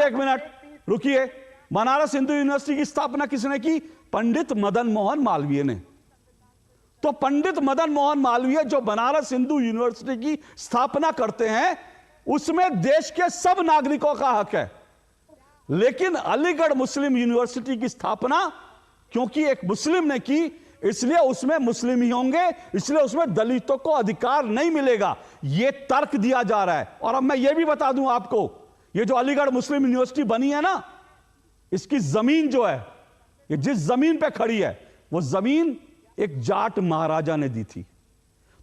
एक मिनट, रुकिए। बनारस हिंदू यूनिवर्सिटी की स्थापना किसने की? पंडित मदन मोहन मालवीय ने। तो पंडित मदन मोहन मालवीय जो बनारस हिंदू यूनिवर्सिटी की स्थापना करते हैं, उसमें देश के सब नागरिकों का हक है। लेकिन अलीगढ़ मुस्लिम यूनिवर्सिटी की स्थापना क्योंकि एक मुस्लिम ने की, इसलिए उसमें मुस्लिम ही होंगे, इसलिए उसमें दलितों को अधिकार नहीं मिलेगा, यह तर्क दिया जा रहा है। और अब मैं यह भी बता दूं आपको, यह जो अलीगढ़ मुस्लिम यूनिवर्सिटी बनी है ना, इसकी जमीन जो है, ये जिस जमीन पे खड़ी है, वो जमीन एक जाट महाराजा ने दी थी।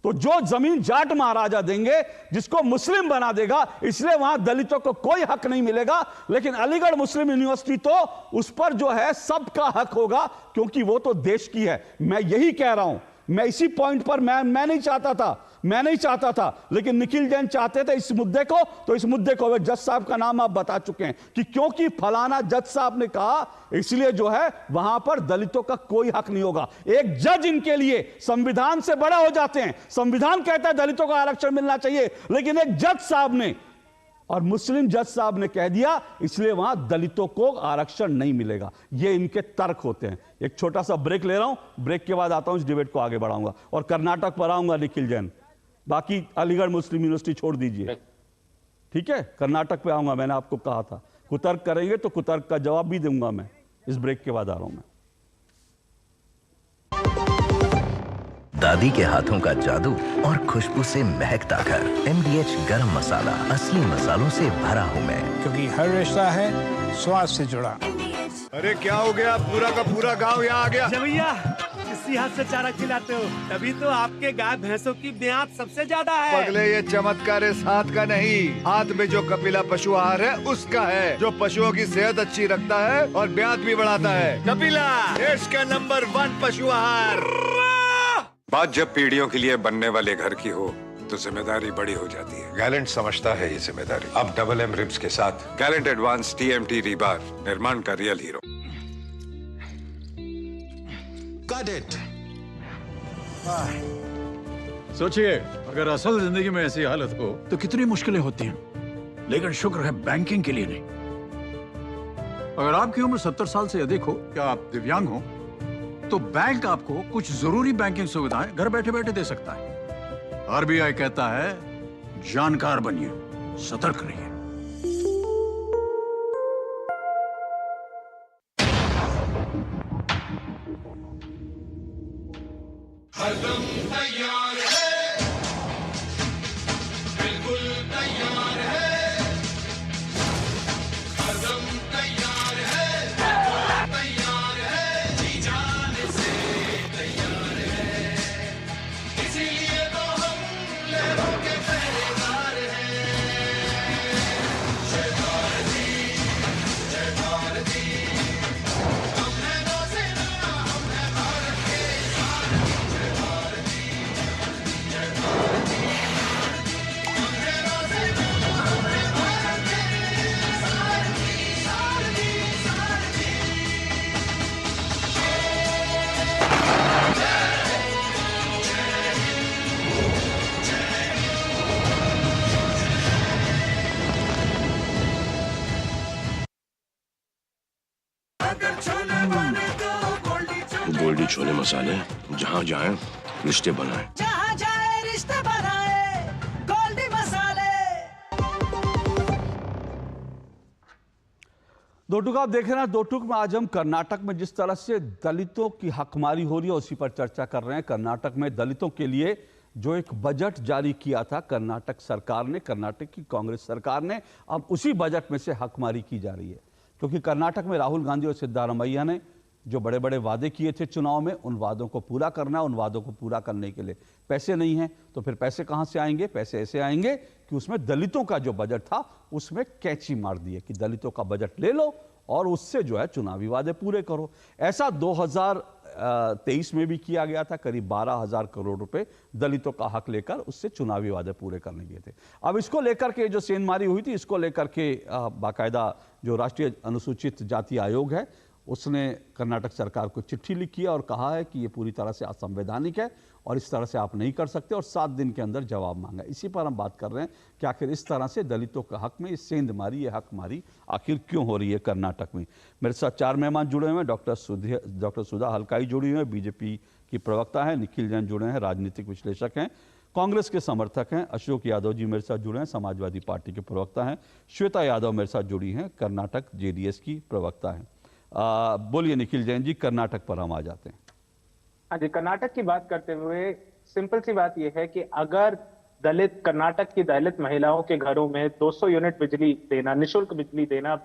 तो जो जमीन जाट महाराजा देंगे, जिसको मुस्लिम बना देगा, इसलिए वहां दलितों को कोई हक नहीं मिलेगा। लेकिन अलीगढ़ मुस्लिम यूनिवर्सिटी तो उस पर जो है सबका हक होगा, क्योंकि वो तो देश की है। मैं यही कह रहा हूं, मैं इसी पॉइंट पर मैं नहीं चाहता था, लेकिन निखिल जैन चाहते थे इस मुद्दे को। तो इस मुद्दे को जज साहब का नाम आप बता चुके हैं कि क्योंकि फलाना जज साहब ने कहा, इसलिए जो है वहां पर दलितों का कोई हक नहीं होगा। एक जज इनके लिए संविधान से बड़ा हो जाते हैं। संविधान कहता है दलितों को आरक्षण मिलना चाहिए, लेकिन एक जज साहब ने और मुस्लिम जज साहब ने कह दिया, इसलिए वहां दलितों को आरक्षण नहीं मिलेगा। ये इनके तर्क होते हैं। एक छोटा सा ब्रेक ले रहा हूं, ब्रेक के बाद आता हूं, इस डिबेट को आगे बढ़ाऊंगा और कर्नाटक पर आऊंगा निखिल जैन। बाकी अलीगढ़ मुस्लिम यूनिवर्सिटी छोड़ दीजिए, ठीक है? कर्नाटक पे आऊंगा, मैंने आपको कहा था। कुतर्क करेंगे तो कुतर्क का जवाब भी दूंगा मैं। इस ब्रेक के बाद आ रहा हूं मैं। दादी के हाथों का जादू और खुशबू से महकता घर। MDH गरम मसाला, असली मसालों से भरा हूँ मैं, क्योंकि हर रिश्ता है स्वाद से जुड़ा। अरे क्या हो गया, पूरा का पूरा गांव यहाँ आ गया। भैया इसी हाथ से चारा खिलाते हो, तभी तो आपके गाय भैंसों की ब्याज सबसे ज्यादा है। पगले, ये चमत्कार इस हाथ का नहीं, हाथ में जो कपिला पशु आहार है उसका है, जो पशुओं की सेहत अच्छी रखता है और ब्याज भी बढ़ाता है। कपिला, देश का नंबर 1 पशु आहार। बात जब पीढ़ियों के लिए बनने वाले घर की हो तो जिम्मेदारी बड़ी हो जाती है। गैलेंट समझता है ये जिम्मेदारी। अब डबल M रिब्स के साथ गैलेंट एडवांस TMT रीबार, निर्माण का रियल हीरो। Got it. सोचिए, अगर असल जिंदगी में ऐसी हालत हो तो कितनी मुश्किलें होती हैं, लेकिन शुक्र है बैंकिंग के लिए नहीं। अगर आपकी उम्र 70 साल से अधिक हो या आप दिव्यांग हो तो बैंक आपको कुछ जरूरी बैंकिंग सुविधाएं घर बैठे बैठे दे सकता है। RBI कहता है जानकार बनिए, सतर्क रहिए। हरदम तैयार है, बिल्कुल तैयार है, हरदम तैयार है, बिल्कुल तैयार है, जी जाने से तैयार है, इसीलिए तो हम लहरों के पहरेदार हैं। जय भारती, जय भारती, हम हैं नौसेना, हम हैं भारत के सारथी। जय भारती, जय भारती, हम हैं नौसेना, हम हैं भारत के सारथी, सारथी, सारथी। अगर छोले बने तो गोल्डी छोले, गोल्डी छोले मसाले, जहाँ जाएं रिश्ते बनाएं। जहाँ जाए रिश्ते बनाए, गोल्डी मसाले। दो टूक आप देख रहे हैं। दो टूक में आज हम कर्नाटक में जिस तरह से दलितों की हकमारी हो रही है उसी पर चर्चा कर रहे हैं। कर्नाटक में दलितों के लिए जो एक बजट जारी किया था कर्नाटक सरकार ने, कर्नाटक की कांग्रेस सरकार ने, अब उसी बजट में से हकमारी की जा रही है। क्योंकि कर्नाटक में राहुल गांधी और सिद्धारमैया ने जो बड़े बड़े वादे किए थे चुनाव में, उन वादों को पूरा करना है। उन वादों को पूरा करने के लिए पैसे नहीं हैं, तो फिर पैसे कहाँ से आएंगे? पैसे ऐसे आएंगे कि उसमें दलितों का जो बजट था उसमें कैंची मार दी है कि दलितों का बजट ले लो और उससे जो है चुनावी वादे पूरे करो। ऐसा 2023 में भी किया गया था। करीब 12,000 करोड़ रुपए दलितों का हक लेकर उससे चुनावी वादे पूरे करने गए थे। अब इसको लेकर के जो सेंधमारी हुई थी, इसको लेकर के बाकायदा जो राष्ट्रीय अनुसूचित जाति आयोग है उसने कर्नाटक सरकार को चिट्ठी लिखी है और कहा है कि ये पूरी तरह से असंवैधानिक है और इस तरह से आप नहीं कर सकते, और 7 दिन के अंदर जवाब मांगा। इसी पर हम बात कर रहे हैं कि आखिर इस तरह से दलितों के हक में ये सेंधमारी, ये हकमारी आखिर क्यों हो रही है कर्नाटक में। मेरे साथ 4 मेहमान जुड़े हुए हैं। डॉक्टर सुधा हल्काई जुड़ी हुई है, बीजेपी की प्रवक्ता है। निखिल जैन जुड़े हैं, राजनीतिक विश्लेषक हैं, कांग्रेस के समर्थक हैं। अशोक यादव जी मेरे साथ जुड़े हैं, समाजवादी पार्टी के प्रवक्ता हैं। श्वेता यादव मेरे साथ जुड़ी हैं, कर्नाटक JDS की प्रवक्ता हैं। बोलिए निखिल जैन जी, कर्नाटक पर हम आ जाते हैं। हाँ जी, कर्नाटक की बात करते हुए सिंपल सी बात यह है कि अगर कर्नाटक की दलित महिलाओं के घरों में 200 यूनिट बिजली देना, निशुल्क बिजली देना,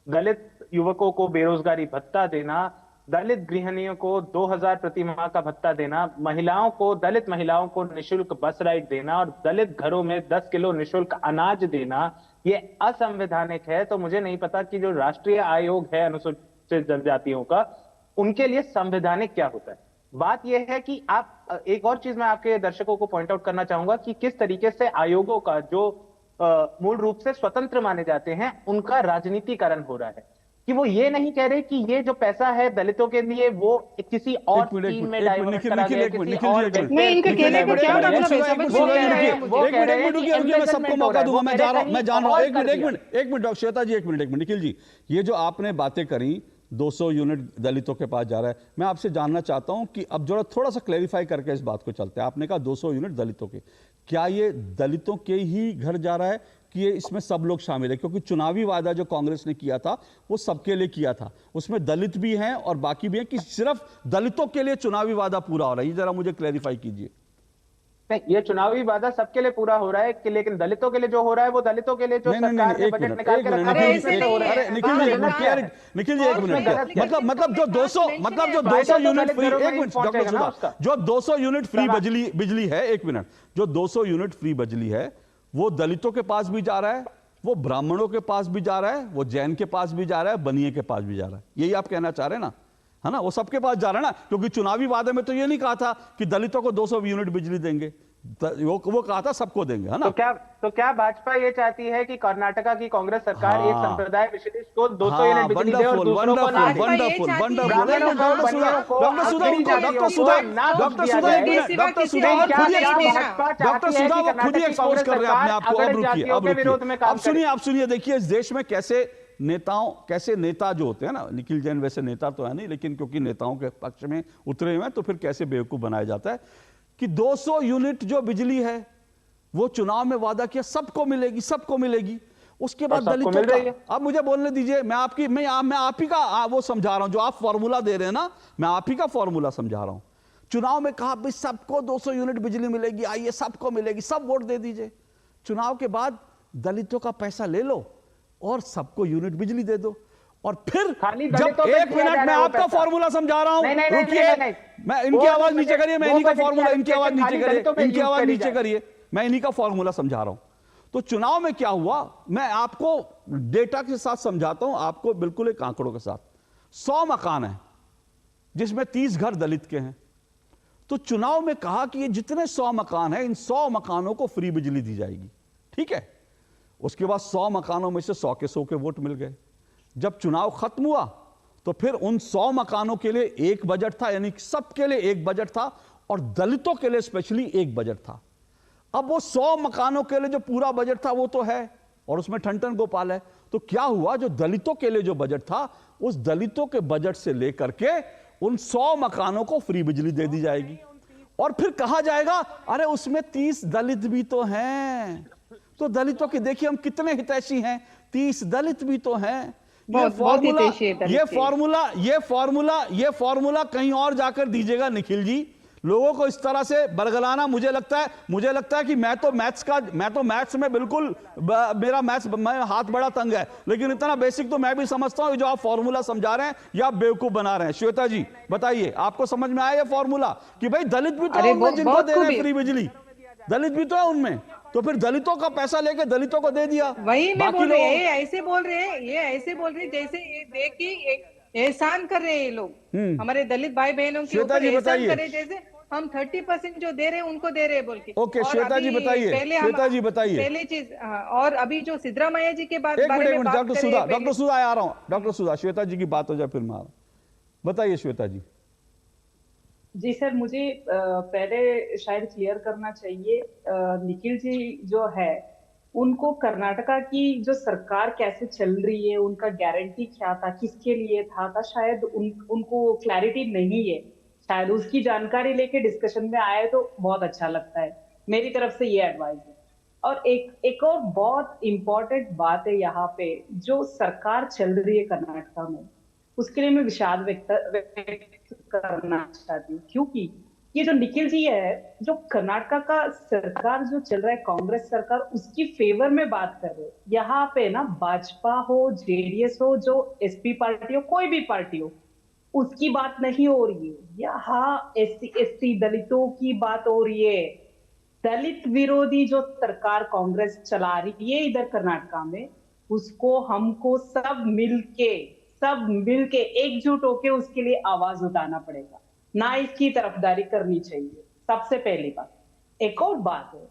दलित युवकों को बेरोजगारी भत्ता देना, दलित गृहिणियों को 2000 प्रति माह का भत्ता देना, दलित महिलाओं को निशुल्क बस राइड देना और दलित घरों में 10 किलो निशुल्क अनाज देना, ये असंवैधानिक है। तो मुझे नहीं पता कि जो राष्ट्रीय आयोग है अनुसूचित जनजातियों का, उनके लिए संवैधानिक क्या होता है। बात यह है कि आप, एक और चीज मैं आपके दर्शकों को पॉइंट आउट करना चाहूंगा कि किस तरीके से आयोगों का जो मूल रूप से स्वतंत्र माने जाते हैं, उनका राजनीतिकरण हो रहा है कि वो ये नहीं कह रहे कि ये जो पैसा है दलितों के लिए वो किसी और स्कीम में डाइवर्ट करा गया, किसी और इनके कहने को क्या मतलब है? मैं सबको मौका दूंगा, मैं जान रहा हूं। एक मिनट श्वेता जी, एक मिनट निखिल जी, ये जो आपने बातें करी 200 यूनिट दलितों के पास जा रहा है, मैं आपसे जानना चाहता हूं कि अब जरा थोड़ा सा क्लैरिफाई करके इस बात को चलते हैं। आपने कहा 200 यूनिट दलितों के, क्या ये दलितों के ही घर जा रहा है कि ये इसमें सब लोग शामिल है, क्योंकि चुनावी वादा जो कांग्रेस ने किया था वो सबके लिए किया था, उसमें दलित भी हैं और बाकी भी हैं, कि सिर्फ दलितों के लिए चुनावी वादा पूरा हो रहा है? ये जरा मुझे क्लैरिफाई कीजिए। नहीं, ये चुनावी वादा सबके लिए पूरा हो रहा है कि, लेकिन दलितों के लिए जो हो रहा है वो दलितों के लिए जो सरकार ने बजट निकाल के रखा है इसलिए हो रहा है। निखिल जी एक मिनट, मतलब जो 200 यूनिट फ्री, एक मिनट डॉक्टर सुधा, जो 200 यूनिट फ्री बिजली है, एक मिनट, जो 200 यूनिट फ्री बिजली है वो दलितों के पास भी जा रहा है, वो ब्राह्मणों के पास भी जा रहा है, वो जैन के पास भी जा रहा है, बनिए के पास भी जा रहा है। यही आप कहना चाह रहे हैं ना, है ना? वो सबके पास जा रहा है ना, क्योंकि चुनावी वादे में तो ये नहीं कहा था कि दलितों को 200 यूनिट बिजली देंगे, वो कहा था सबको देंगे, है ना? तो क्या भाजपा ये चाहती है कि कर्नाटका की कांग्रेस सरकार एक संप्रदाय विशिष्ट को 200 यूनिट बिजली दे और दूसरों को ना दे? आप सुनिए, देखिए इस देश में कैसे नेता जो होते हैं ना, निखिल जैन वैसे नेता तो है नहीं, लेकिन क्योंकि नेताओं के पक्ष में उतरे हुए हैं तो फिर कैसे बेवकूफ बनाया जाता है कि 200 यूनिट जो बिजली है वो चुनाव में वादा किया सबको मिलेगी, उसके बाद दलितों का। अब मुझे बोलने दीजिए, मैं आप ही का वो समझा रहा हूं, जो आप फॉर्मूला दे रहे हैं ना, मैं आप ही का फॉर्मूला समझा रहा हूं। चुनाव में कहा भाई सबको 200 यूनिट बिजली मिलेगी, आइए सबको मिलेगी, सब वोट दे दीजिए। चुनाव के बाद दलितों का पैसा ले लो और सबको यूनिट बिजली दे दो, और फिर जब एक मिनट मैं आपका फॉर्मूला समझा रहा हूं, रुकिए, मैं इनकी आवाज नीचे करिए, मैं इन्हीं का फॉर्मूला, इनकी आवाज नीचे करिए, मैं इन्हीं का फॉर्मूला समझा रहा हूं। तो चुनाव में क्या हुआ, मैं आपको डेटा के साथ समझाता हूं, आपको बिल्कुल एक आंकड़ों के साथ। 100 मकान है जिसमें 30 घर दलित के हैं, तो चुनाव में कहा कि ये जितने 100 मकान है, इन 100 मकानों को फ्री बिजली दी जाएगी, ठीक है? उसके बाद 100 मकानों में से 100 के 100 के वोट मिल गए। जब चुनाव खत्म हुआ तो फिर उन 100 मकानों के लिए एक बजट था, यानी सबके लिए एक बजट था, और दलितों के लिए स्पेशली एक बजट था। अब वो 100 मकानों के लिए जो पूरा बजट था वो तो है, और उसमें ठन गोपाल है। तो क्या हुआ, जो दलितों के लिए जो बजट था, उस दलितों के बजट से लेकर के उन 100 मकानों को फ्री बिजली दे दी जाएगी, और फिर कहा जाएगा अरे उसमें 30 दलित भी तो हैं, तो दलितों के देखिए हम कितने हितैषी हैं, 30 दलित भी तो हैं। ये फॉर्मूला कहीं और जाकर दीजिएगा निखिल जी, लोगों को इस तरह से बरगलाना, मुझे लगता है कि मैं तो मैथ्स में बिल्कुल, मेरा हाथ बड़ा तंग है, लेकिन इतना बेसिक तो मैं भी समझता हूं। जो आप फॉर्मूला समझा रहे हैं या आप बेवकूफ बना रहे हैं? श्वेता जी बताइए, आपको समझ में आया ये फॉर्मूला कि भाई दलित भी तो उनमें जिनको दे रहे हैं फ्री बिजली, दलित भी तो है उनमें, तो फिर दलितों का पैसा लेके दलितों को दे दिया। वही मैं बोल रहे हैं, ऐसे बोल रहे हैं जैसे ये देख के एहसान कर रहे हैं ये लोग, हमारे दलित भाई बहनों के ऊपर एहसान कर रहे हैं, जैसे हम 30% जो दे रहे हैं उनको दे रहे हैं बोल के। ओके, श्वेता जी बताइए, पहले चीज, और अभी जो सिद्धरामैया जी के बारे में डॉक्टर सुधा आ रहा हूँ, डॉक्टर सुधा, श्वेता जी की बात हो जाए फिर मैं बताइए श्वेता जी। जी सर, मुझे पहले शायद क्लियर करना चाहिए, निखिल जी जो है उनको कर्नाटका की जो सरकार कैसे चल रही है, उनका गारंटी क्या था, किसके लिए था शायद उनको क्लैरिटी नहीं है, शायद उसकी जानकारी लेके डिस्कशन में आए तो बहुत अच्छा लगता है। मेरी तरफ से ये एडवाइस है। और एक और बहुत इंपॉर्टेंट बात है यहाँ पे, जो सरकार चल रही है कर्नाटका में, उसके लिए मैं विषाद व्यक्त करना चाहती हूँ, क्योंकि ये जो निखिल जी है, जो कर्नाटका का सरकार जो चल रहा है, कांग्रेस सरकार, उसकी फेवर में बात कर रहे हैं। यहाँ पे ना भाजपा हो, जेडीएस हो, जो एसपी पार्टी हो, कोई भी पार्टी हो, उसकी बात नहीं हो रही है। यहाँ एससी दलितों की बात हो रही है। दलित विरोधी जो सरकार कांग्रेस चला रही है इधर कर्नाटका में, उसको हमको सब मिलके एकजुट होके उसके लिए आवाज उठाना पड़ेगा, ना इसकी तरफदारी करनी चाहिए, सबसे पहली बात। एक और बात है,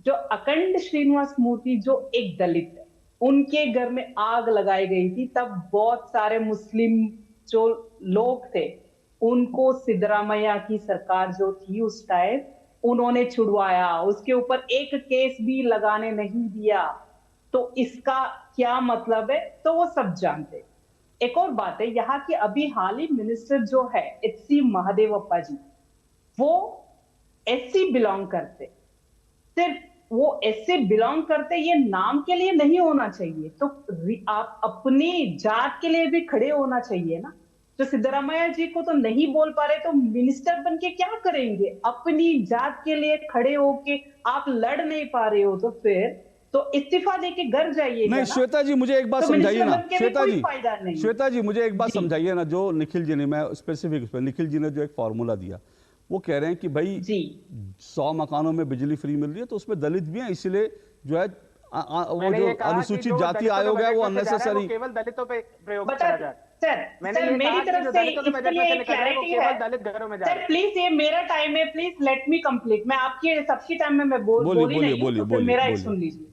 जो अखंड श्रीनिवास मूर्ति जो एक दलित है, उनके घर में आग लगाई गई थी, तब बहुत सारे मुस्लिम जो लोग थे उनको सिद्धरामैया की सरकार जो थी उस टाइम उन्होंने छुड़वाया, उसके ऊपर एक केस भी लगाने नहीं दिया। तो इसका क्या मतलब है, तो वो सब जानते। एक और बात है, यहाँ की अभी हाल ही मिनिस्टर जो है एचसी महादेवप्पा जी, वो एससी बिलोंग करते, सिर्फ वो एससे बिलोंग करते, ये नाम के लिए नहीं होना चाहिए। तो आप अपनी जात के लिए भी खड़े होना चाहिए ना। तो सिद्धरामैया जी को तो नहीं बोल पा रहे, तो मिनिस्टर बन के क्या करेंगे? अपनी जात के लिए खड़े होके आप लड़ नहीं पा रहे हो, तो फिर तो इस्तीफा देके घर जाइए। नहीं श्वेता जी, मुझे एक बात तो समझाइए ना। श्वेता जी मुझे एक बात समझाइए ना, जो निखिल जी ने, मैं स्पेसिफिक निखिल जी ने जो एक फॉर्मूला दिया, वो कह रहे हैं कि भाई 100 मकानों में बिजली फ्री मिल रही है, तो उसमें दलित भी हैं, इसलिए जो है वो जो अनुसूचित जाति आयोग है वो अननेसेसरी केवल दलितों पे प्रयोग करा जा रहा है। सर मेरी तरफ से इसके लिए क्लैरिटी है। दलित घरों में जा सर प्लीज, ये मेरा टाइम है, प्लीज लेट मी कंप्लीट। मैं आपके सबकी टाइम में मैं बोली नहीं हूं, तो फिर मेरा एक सुन लीजिए।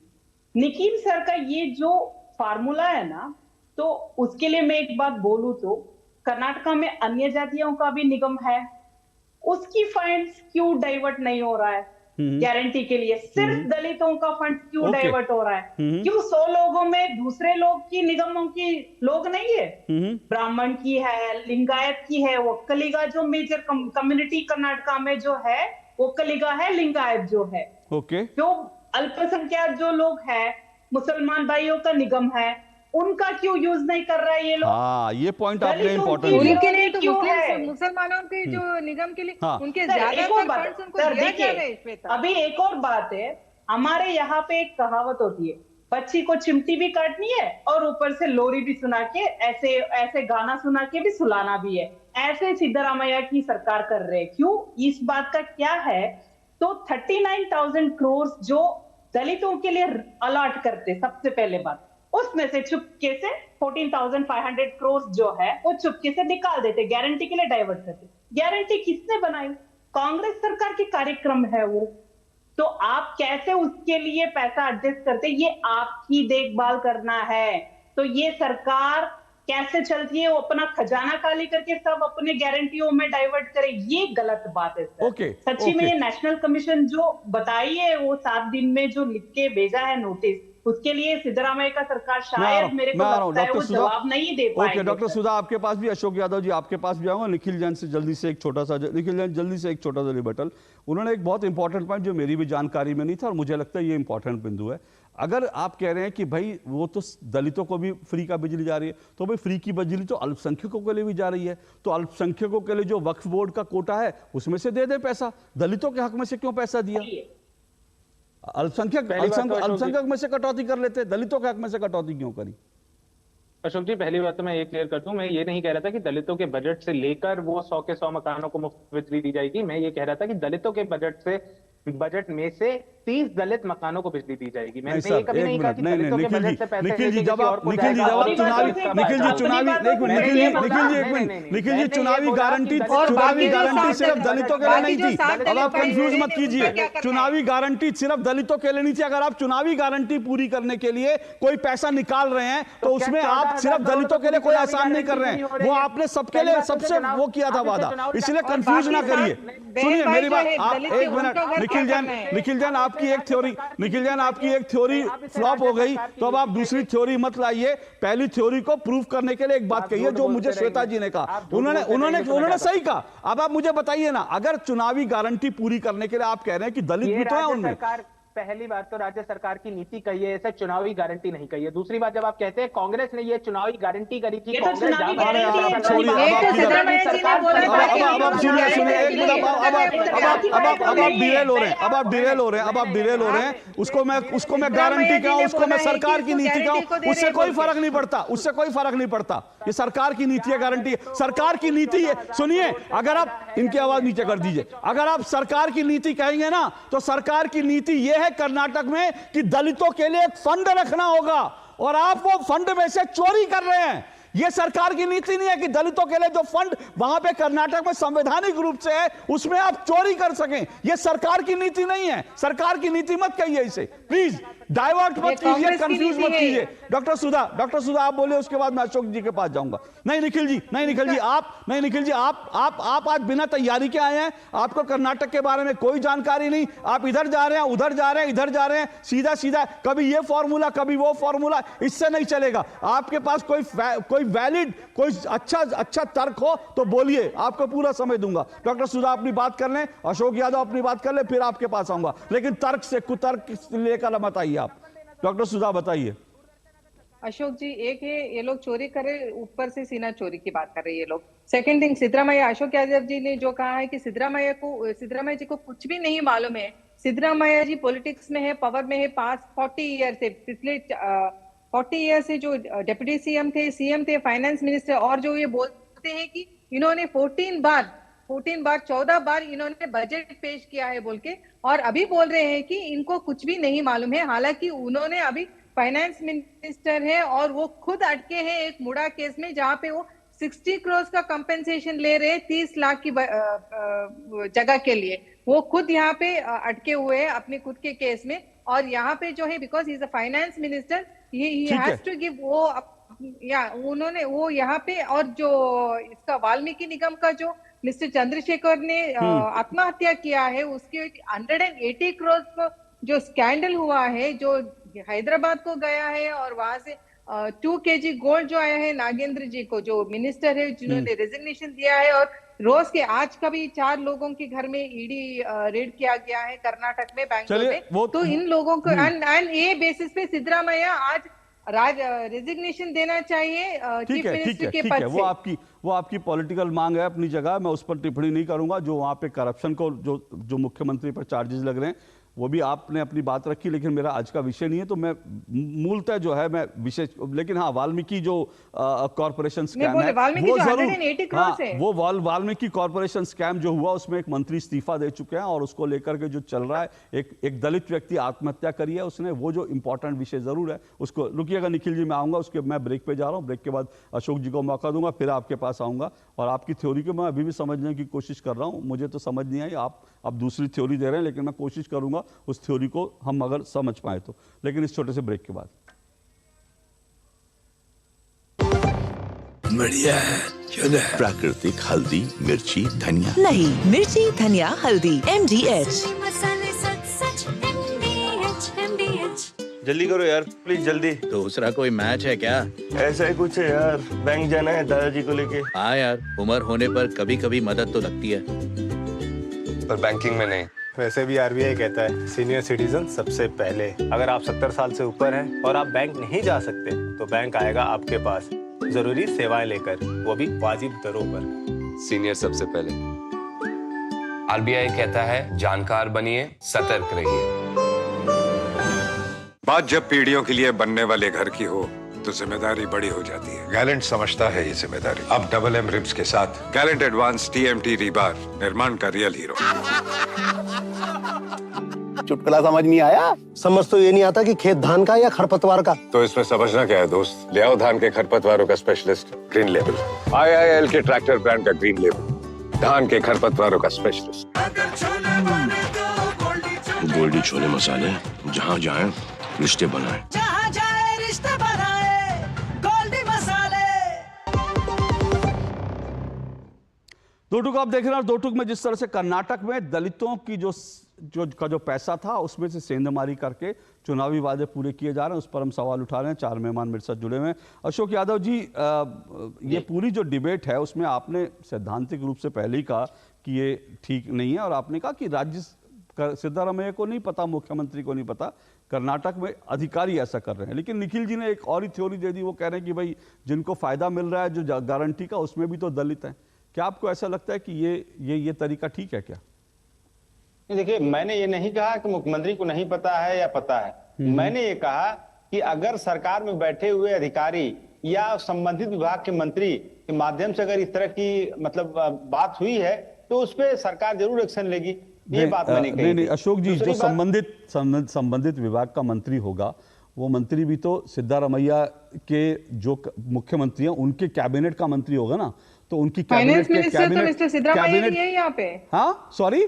निखिल सर का ये जो फार्मूला है ना, तो उसके लिए मैं एक बात बोलूं तो कर्नाटका में अन्य जातियों का भी निगम है, उसकी फंड्स क्यों डाइवर्ट नहीं हो रहा है गारंटी के लिए? सिर्फ दलितों का फंड क्यों डाइवर्ट हो रहा है? क्यों 100 लोगों में दूसरे लोग की निगमों की लोग नहीं है? ब्राह्मण की है, लिंगायत की है, वक्कलिगा जो मेजर कम्युनिटी कर्नाटका में जो है वक्कलिगा है, लिंगायत जो है। जो अल्पसंख्यक जो लोग हैं, मुसलमान भाइयों का निगम है, उनका क्यों यूज नहीं कर रहा है ये लोग? हाँ, ये पॉइंट आपने इम्पोर्टेंट दिया। उनके लिए तो मुसलमानों के जो निगम के लिए उनके ज्यादातर फंड्स उनको दिया जा रहा है। अभी एक और बात है, हमारे यहाँ पे एक कहावत होती है, बच्ची को चिमटी भी काटनी है और ऊपर से लोरी भी सुना के, ऐसे ऐसे गाना सुना के भी सुलाना भी है। ऐसे सिद्धरामैया की सरकार कर रहे हैं। क्यों? इस बात का क्या है, तो 39,000 करोड़ जो दलितों के लिए अलॉट करते, सबसे पहले बात, उसमें से चुपके से 14,500 करोड़ जो है वो चुपके से निकाल देते, गारंटी के लिए डाइवर्ट करते। गारंटी किसने बनाई? कांग्रेस सरकार के कार्यक्रम है वो। तो आप कैसे उसके लिए पैसा एडजस्ट करते? ये आपकी देखभाल करना है। तो ये सरकार कैसे चलती है, वो अपना खजाना खाली करके सब अपने गारंटियों में डाइवर्ट करे, ये गलत बात है सर। सच्ची में ये नेशनल कमीशन जो बताई है, वो 7 दिन में जो लिख के भेजा है नोटिस, उसके लिए सिद्धरामैया का सरकार शायद मेरे को लगता है वो जवाब नहीं दे पाएंगे। ओके डॉक्टर सुधा, आपके पास भी, अशोक यादव जी आपके पास भी आऊंगा। निखिल जैन से जल्दी से एक छोटा सा रिबटल। उन्होंने एक बहुत इंपॉर्टेंट पॉइंट जो मेरी भी जानकारी में नहीं था और मुझे लगता है ये इंपॉर्टेंट बिंदु है। अगर आप कह रहे हैं कि भाई वो तो दलितों को भी फ्री का बिजली जा रही है, तो भाई फ्री की बिजली तो अल्पसंख्यकों के लिए भी जा रही है, तो अल्पसंख्यकों के लिए जो वक्फ बोर्ड का कोटा है उसमें से दे दे पैसा, दलितों के हक में से क्यों पैसा दिया? अल्पसंख्यक में से कटौती कर लेते, दलितों के हक में से कटौती क्यों करी? अशोक जी, पहली बात तो मैं ये क्लियर कर दूं, मैं ये नहीं कह रहा था कि दलितों के बजट से लेकर वो 100 के 100 मकानों को मुफ्त बिजली दी जाएगी। मैं ये कह रहा था कि दलितों के बजट में से 30 दलित मकानों को बिजली दी जाएगी। मैंने ये कभी नहीं कहा कि दलितों के बजट से पैसे निखिल जी चुनावी गारंटी सिर्फ दलितों के लिए नहीं थी। अब आप कंफ्यूज मत कीजिए, चुनावी गारंटी सिर्फ दलितों के लिए नहीं थी। अगर आप चुनावी गारंटी पूरी करने के लिए कोई पैसा निकाल रहे हैं तो उसमें आप सिर्फ दलितों के लिए कोई आसान नहीं कर रहे हैं, वो आपने सबके लिए सबसे वो किया था वादा, इसलिए कंफ्यूज ना करिए। सुनिए मेरी बात, आप एक मिनट। निखिल जैन आपकी एक थ्योरी फ्लॉप हो गई, तो अब आप दूसरी थ्योरी मत लाइए। पहली थ्योरी को प्रूव करने के लिए एक बात कही है जो मुझे श्वेता जी ने कहा, उन्होंने सही कहा। अब आप मुझे बताइए ना, अगर चुनावी गारंटी पूरी करने के लिए आप कह रहे हैं कि दलित भी तो है उनमें, पहली बात तो राज्य सरकार की नीति कही है, ऐसे चुनावी गारंटी नहीं कही है। दूसरी बात, जब आप कहते हैं कांग्रेस ने ये चुनावी गारंटी करी थी, अब आप डिरेल हो रहे हैं। उसको मैं गारंटी कहूं, उसको मैं सरकार की नीति कहूं, उससे कोई फर्क नहीं पड़ता। ये सरकार की नीति है, गारंटी सरकार की नीति है। सुनिए, अगर आप इनकी आवाज नीचे कर दीजिए, अगर आप सरकार की नीति कहेंगे ना, तो सरकार की नीति यह है कर्नाटक में कि दलितों के लिए एक फंड रखना होगा, और आप वो फंड में से चोरी कर रहे हैं। यह सरकार की नीति नहीं है कि दलितों के लिए जो फंड वहां पे कर्नाटक में संवैधानिक रूप से है उसमें आप चोरी कर सकें। यह सरकार की नीति नहीं है। सरकार की नीति मत कहिए इसे, प्लीज डाइवर्ट मत कीजिए, कंफ्यूज मत कीजिए। डॉक्टर सुधा आप बोले, उसके बाद मैं अशोक जी के पास जाऊंगा। नहीं निखिल जी आप आज बिना तैयारी के आए हैं, आपको कर्नाटक के बारे में कोई जानकारी नहीं, आप इधर जा रहे हैं, उधर जा रहे हैं, सीधा कभी ये फॉर्मूला कभी वो फॉर्मूला, इससे नहीं चलेगा। आपके पास कोई कोई वैलिड, कोई अच्छा तर्क हो तो बोलिए, आपको पूरा समय दूंगा। डॉक्टर सुधा अपनी बात कर लें, अशोक यादव अपनी बात कर लें, फिर आपके पास आऊंगा, लेकिन तर्क से कुतर्क लेकर मत आइए आप। डॉक्टर सुधा बताइए। अशोक जी, एक है ये लोग चोरी करे, ऊपर से सीना चोरी की बात कर रहे हैं ये लोग। सेकंड थिंग, सिद्धरामैया, अशोक यादव जी ने जो कहा है कि सिद्धरामैया जी को कुछ भी नहीं मालूम है। सिद्धरामैया जी पॉलिटिक्स में है, पावर में है, पास 40 ईयर से, पिछले 40 ईयर से जो डिप्टी सीएम थे, फाइनेंस मिनिस्टर, और जो ये बोलते हैं कि इन्होंने 14 बार इन्होंने बजट पेश किया है बोल के, और अभी बोल रहे हैं कि इनको कुछ भी नहीं मालूम है। हालांकि उन्होंने अभी फाइनेंस मिनिस्टर है और वो खुद अटके हैं एक मुड़ा केस में, जहां पे वो 60 करोड़ का कंपेंसेशन ले रहे हैं 30 लाख की जगह के लिए। वो खुद यहाँ पे अटके हुए हैं अपने खुद के केस में। और यहाँ पे जो है, because he is a finance minister, he has to give, उन्होंने वो यहाँ पे, और जो इसका वाल्मीकि निगम का जो मिस्टर चंद्रशेखर ने आत्महत्या किया है, उसके 180 करोड़ का जो स्कैंडल हुआ है, जो हैदराबाद को गया है, और वहां से 2 kg गोल्ड जो आया है नागेंद्र जी को, जो मिनिस्टर है, जिन्होंने रेजिग्नेशन दिया है। और रोज के आज का भी 4 लोगों के घर में ईडी रेड किया गया है कर्नाटक में, बैंगलोर में। तो इन लोगों को एंड ये बेसिस पे सिद्धरामैया आज रेजिग्नेशन देना चाहिए चीफ मिनिस्टर के पद से। वो आपकी पॉलिटिकल मांग है, अपनी जगह, मैं उस पर टिप्पणी नहीं करूंगा। जो वहां पे करप्शन को जो मुख्यमंत्री पर चार्जेस लग रहे हैं, वो भी आपने अपनी बात रखी, लेकिन मेरा आज का विषय नहीं है, तो मैं मूलतः जो है मैं विशेष, लेकिन हाँ, वाल्मीकि जो कॉर्पोरेशन स्कैम है वो जरूर, वो वाल्मीकि कॉर्पोरेशन स्कैम जो हुआ, उसमें एक मंत्री इस्तीफा दे चुके हैं, और उसको लेकर के जो चल रहा है, एक दलित व्यक्ति आत्महत्या करी है उसने, वो जो इंपॉर्टेंट विषय जरूर है, उसको रुकिएगा निखिल जी, मैं आऊंगा उसके, मैं ब्रेक पे जा रहा हूँ, ब्रेक के बाद अशोक जी को मौका दूंगा, फिर आपके पास आऊंगा। और आपकी थ्योरी को मैं अभी भी समझने की कोशिश कर रहा हूँ, मुझे तो समझ नहीं आई, आप दूसरी थ्योरी दे रहे हैं, लेकिन मैं कोशिश करूंगा उस थ्योरी को हम अगर समझ पाए तो, लेकिन इस छोटे से ब्रेक के बाद। बढ़िया है, क्यों है? प्राकृतिक हल्दी, मिर्ची, धनिया नहीं, मिर्ची, धनिया, हल्दी, MDH। जल्दी करो यार, प्लीज जल्दी। दूसरा कोई मैच है क्या? ऐसा ही कुछ है यार, बैंक जाना है दादाजी को लेके। हाँ यार, उम्र होने पर कभी कभी मदद तो लगती है, पर बैंकिंग में नहीं। वैसे भी RBI कहता है सीनियर सिटीजन सबसे पहले। अगर आप 70 साल से ऊपर हैं और आप बैंक नहीं जा सकते, तो बैंक आएगा आपके पास जरूरी सेवाएं लेकर, वो भी वाजिब दरों पर। सीनियर सबसे पहले। RBI कहता है जानकार बनिए, सतर्क रहिए। बात जब पीढ़ियों के लिए बनने वाले घर की हो, तो जिम्मेदारी बड़ी हो जाती है। गैलेंट समझता है ये जिम्मेदारी। अब डबल M रिब्स के साथ गैलेंट एडवांस TMT रीबार, निर्माण का रियल हीरो। चुटकुला समझ नहीं आया? समझ तो ये नहीं आता कि खेत धान का या खरपतवार का। तो इसमें समझना क्या है दोस्त? ले आओ धान के खरपतवारों का स्पेशलिस्ट ग्रीन लेबल, IIL के ट्रैक्टर ब्रांड का ग्रीन लेबल, धान के खरपतवारों का स्पेशलिस्ट। गोल्डी छोले मसाले, जहाँ जाए रिश्ते बनाए, जहाँ जाए रिश्ते बनाए, गोल्डी मसाले। दो टुक आप देख रहे हैं, दो टुक में जिस तरह से कर्नाटक में दलितों की जो पैसा था, उसमें से सेंधमारी करके चुनावी वादे पूरे किए जा रहे हैं, उस पर हम सवाल उठा रहे हैं। 4 मेहमान मेरे साथ जुड़े हुए हैं। अशोक यादव जी, ये पूरी जो डिबेट है, उसमें आपने सैद्धांतिक रूप से पहले ही कहा कि ये ठीक नहीं है, और आपने कहा कि राज्य सिद्धरामैया को नहीं पता, मुख्यमंत्री को नहीं पता, कर्नाटक में अधिकारी ऐसा कर रहे हैं। लेकिन निखिल जी ने एक और ही थ्योरी दे दी, वो कह रहे हैं कि भाई जिनको फायदा मिल रहा है जो गारंटी का, उसमें भी तो दलित हैं। क्या आपको ऐसा लगता है कि ये तरीका ठीक है क्या? देखिए, मैंने ये नहीं कहा कि मुख्यमंत्री को नहीं पता है या पता है। मैंने ये कहा कि अगर सरकार में बैठे हुए अधिकारी या संबंधित विभाग के मंत्री के माध्यम से अगर इस तरह की मतलब बात हुई है, तो उस पर सरकार जरूर एक्शन लेगी। ये बात मैंने कही। नहीं अशोक जी, जो संबंधित विभाग का मंत्री होगा, वो मंत्री भी तो सिद्धरामैया के जो मुख्यमंत्री हैं उनके कैबिनेट का मंत्री होगा ना, तो उनकी फाइनेंस मिनिस्टर तो मिस्टर सिद्धरामैया ही है यहाँ पे। हाँ, sorry,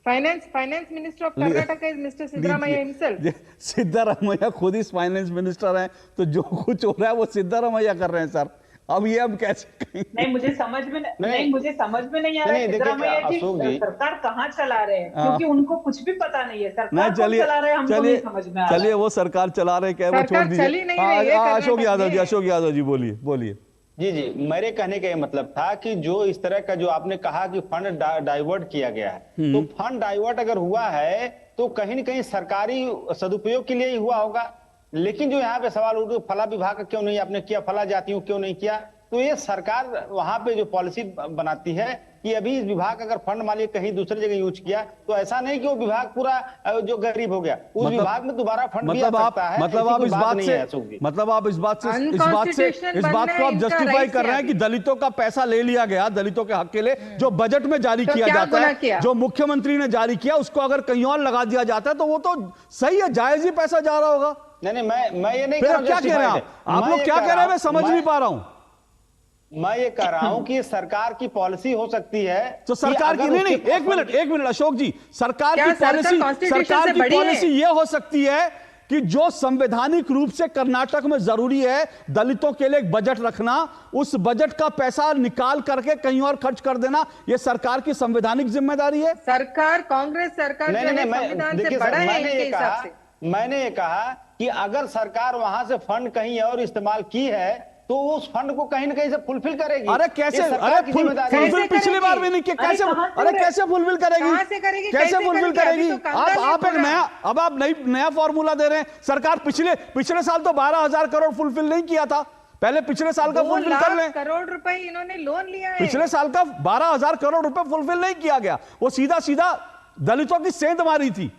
finance minister of Karnataka is mister Siddaramaiah himself. Siddaramaiah खुद ही फाइनेंस मिनिस्टर हैं, तो जो कुछ हो रहा है वो सिद्धरामैया कर रहे हैं सर। अब ये हम कैसे कहें? नहीं, मुझे समझ में नहीं आ रहा है सिद्धरामैया जी सरकार कहाँ चला रहे हैं, क्योंकि उनको कुछ भी पता नहीं है सरकार कौन चला रहे हैं, हमको नहीं समझ में आ रहा है। चलिए वो सरकार चला रहे, क्या वो छोड़ दीजिए। अशोक यादव जी बोलिए। जी जी, मेरे कहने का ये मतलब था कि जो इस तरह का जो आपने कहा कि फंड डाइवर्ट किया गया है, तो फंड डाइवर्ट अगर हुआ है तो कहीं न कहीं सरकारी सदुपयोग के लिए ही हुआ होगा। लेकिन जो यहाँ पे सवाल उठ, फला विभाग का क्यों नहीं आपने किया, फला जातियों क्यों नहीं किया, तो ये सरकार वहां पे जो पॉलिसी बनाती है कि अभी इस विभाग अगर फंड मान लीजिए कहीं दूसरी जगह यूज किया, तो ऐसा नहीं कि वो विभाग पूरा जो गरीब हो गया, उस विभाग में दोबारा फंड भी आ सकता है। मतलब आप इस बात को आप जस्टिफाई कर रहे हैं कि दलितों का पैसा ले लिया गया दलितों के हक के लिए, जो बजट में जारी किया जाता है, जो मुख्यमंत्री ने जारी किया, उसको अगर कहीं और लगा दिया जाता है तो वो तो सही है, जायज ही पैसा जा रहा होगा। नहीं, मैं ये नहीं क्या कह रहे हैं आप लोग क्या कह रहे हैं, मैं समझ नहीं पा रहा हूं। मैं ये कह रहा हूं कि सरकार की पॉलिसी हो सकती है, तो सरकार की नहीं, एक मिनट अशोक जी, सरकार की पॉलिसी ये हो सकती है कि जो संवैधानिक रूप से कर्नाटक में जरूरी है दलितों के लिए एक बजट रखना, उस बजट का पैसा निकाल करके कहीं और खर्च कर देना, ये सरकार की संवैधानिक जिम्मेदारी है। सरकार, कांग्रेस सरकार संविधान से बड़ा है इनके हिसाब से। मैंने ये कहा कि अगर सरकार वहां से फंड कहीं और इस्तेमाल की है तो उस फंड को कहीं ना कहीं से फुलफिल करेगी। अरे कैसे, अरे फुलफिल पिछली बार भी नहीं किया, कैसे, अरे कैसे फुलफिल करेगी, कैसे फुलफिल करेगी? आप एक नया, अब आप नया फॉर्मूला दे रहे हैं। सरकार पिछले साल तो 12,000 करोड़ फुलफिल नहीं किया था, पहले पिछले साल का फुलफिल कर लें। करोड़ रुपए इन्होंने लोन लिया है, पिछले साल का 12,000 करोड़ रुपए फुलफिल नहीं किया गया, वो सीधा दलितों की सेंध मारी थी।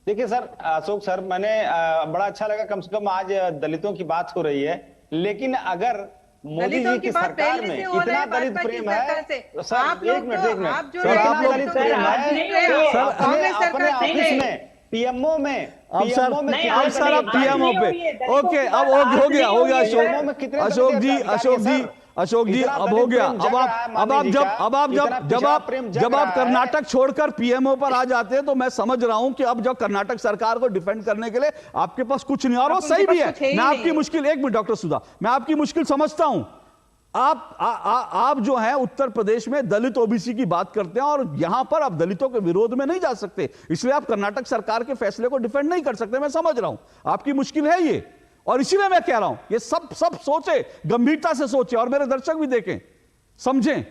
देखिए सर, अशोक सर, मैंने बड़ा अच्छा लगा कम से कम आज दलितों की बात हो रही है, लेकिन अगर मोदी जी की सरकार में इतना दलित प्रेम है, सर एक मिनट दलित प्रेम है अपने ऑफिस में, पीएमओ में, अब सर पीएमओ पे, ओके, अब हो गया अशोक जी, अब हो गया। जब आप कर्नाटक छोड़कर पीएमओ पर आ जाते हैं तो मैं समझ रहा हूं कि अब जब कर्नाटक सरकार को डिफेंड करने के लिए आपके पास कुछ नहीं, और वो सही भी है। मैं आपकी मुश्किल, एक मिनट डॉक्टर सुधा, मैं आपकी मुश्किल समझता हूं। आप जो है उत्तर प्रदेश में दलित ओबीसी की बात करते हैं और यहां पर आप दलितों के विरोध में नहीं जा सकते, इसलिए आप कर्नाटक सरकार के फैसले को डिफेंड नहीं कर सकते। मैं समझ रहा हूं आपकी मुश्किल है ये, और इसीलिए मैं कह रहा हूं ये सब सोचे, गंभीरता से सोचे, और मेरे दर्शक भी देखें, समझें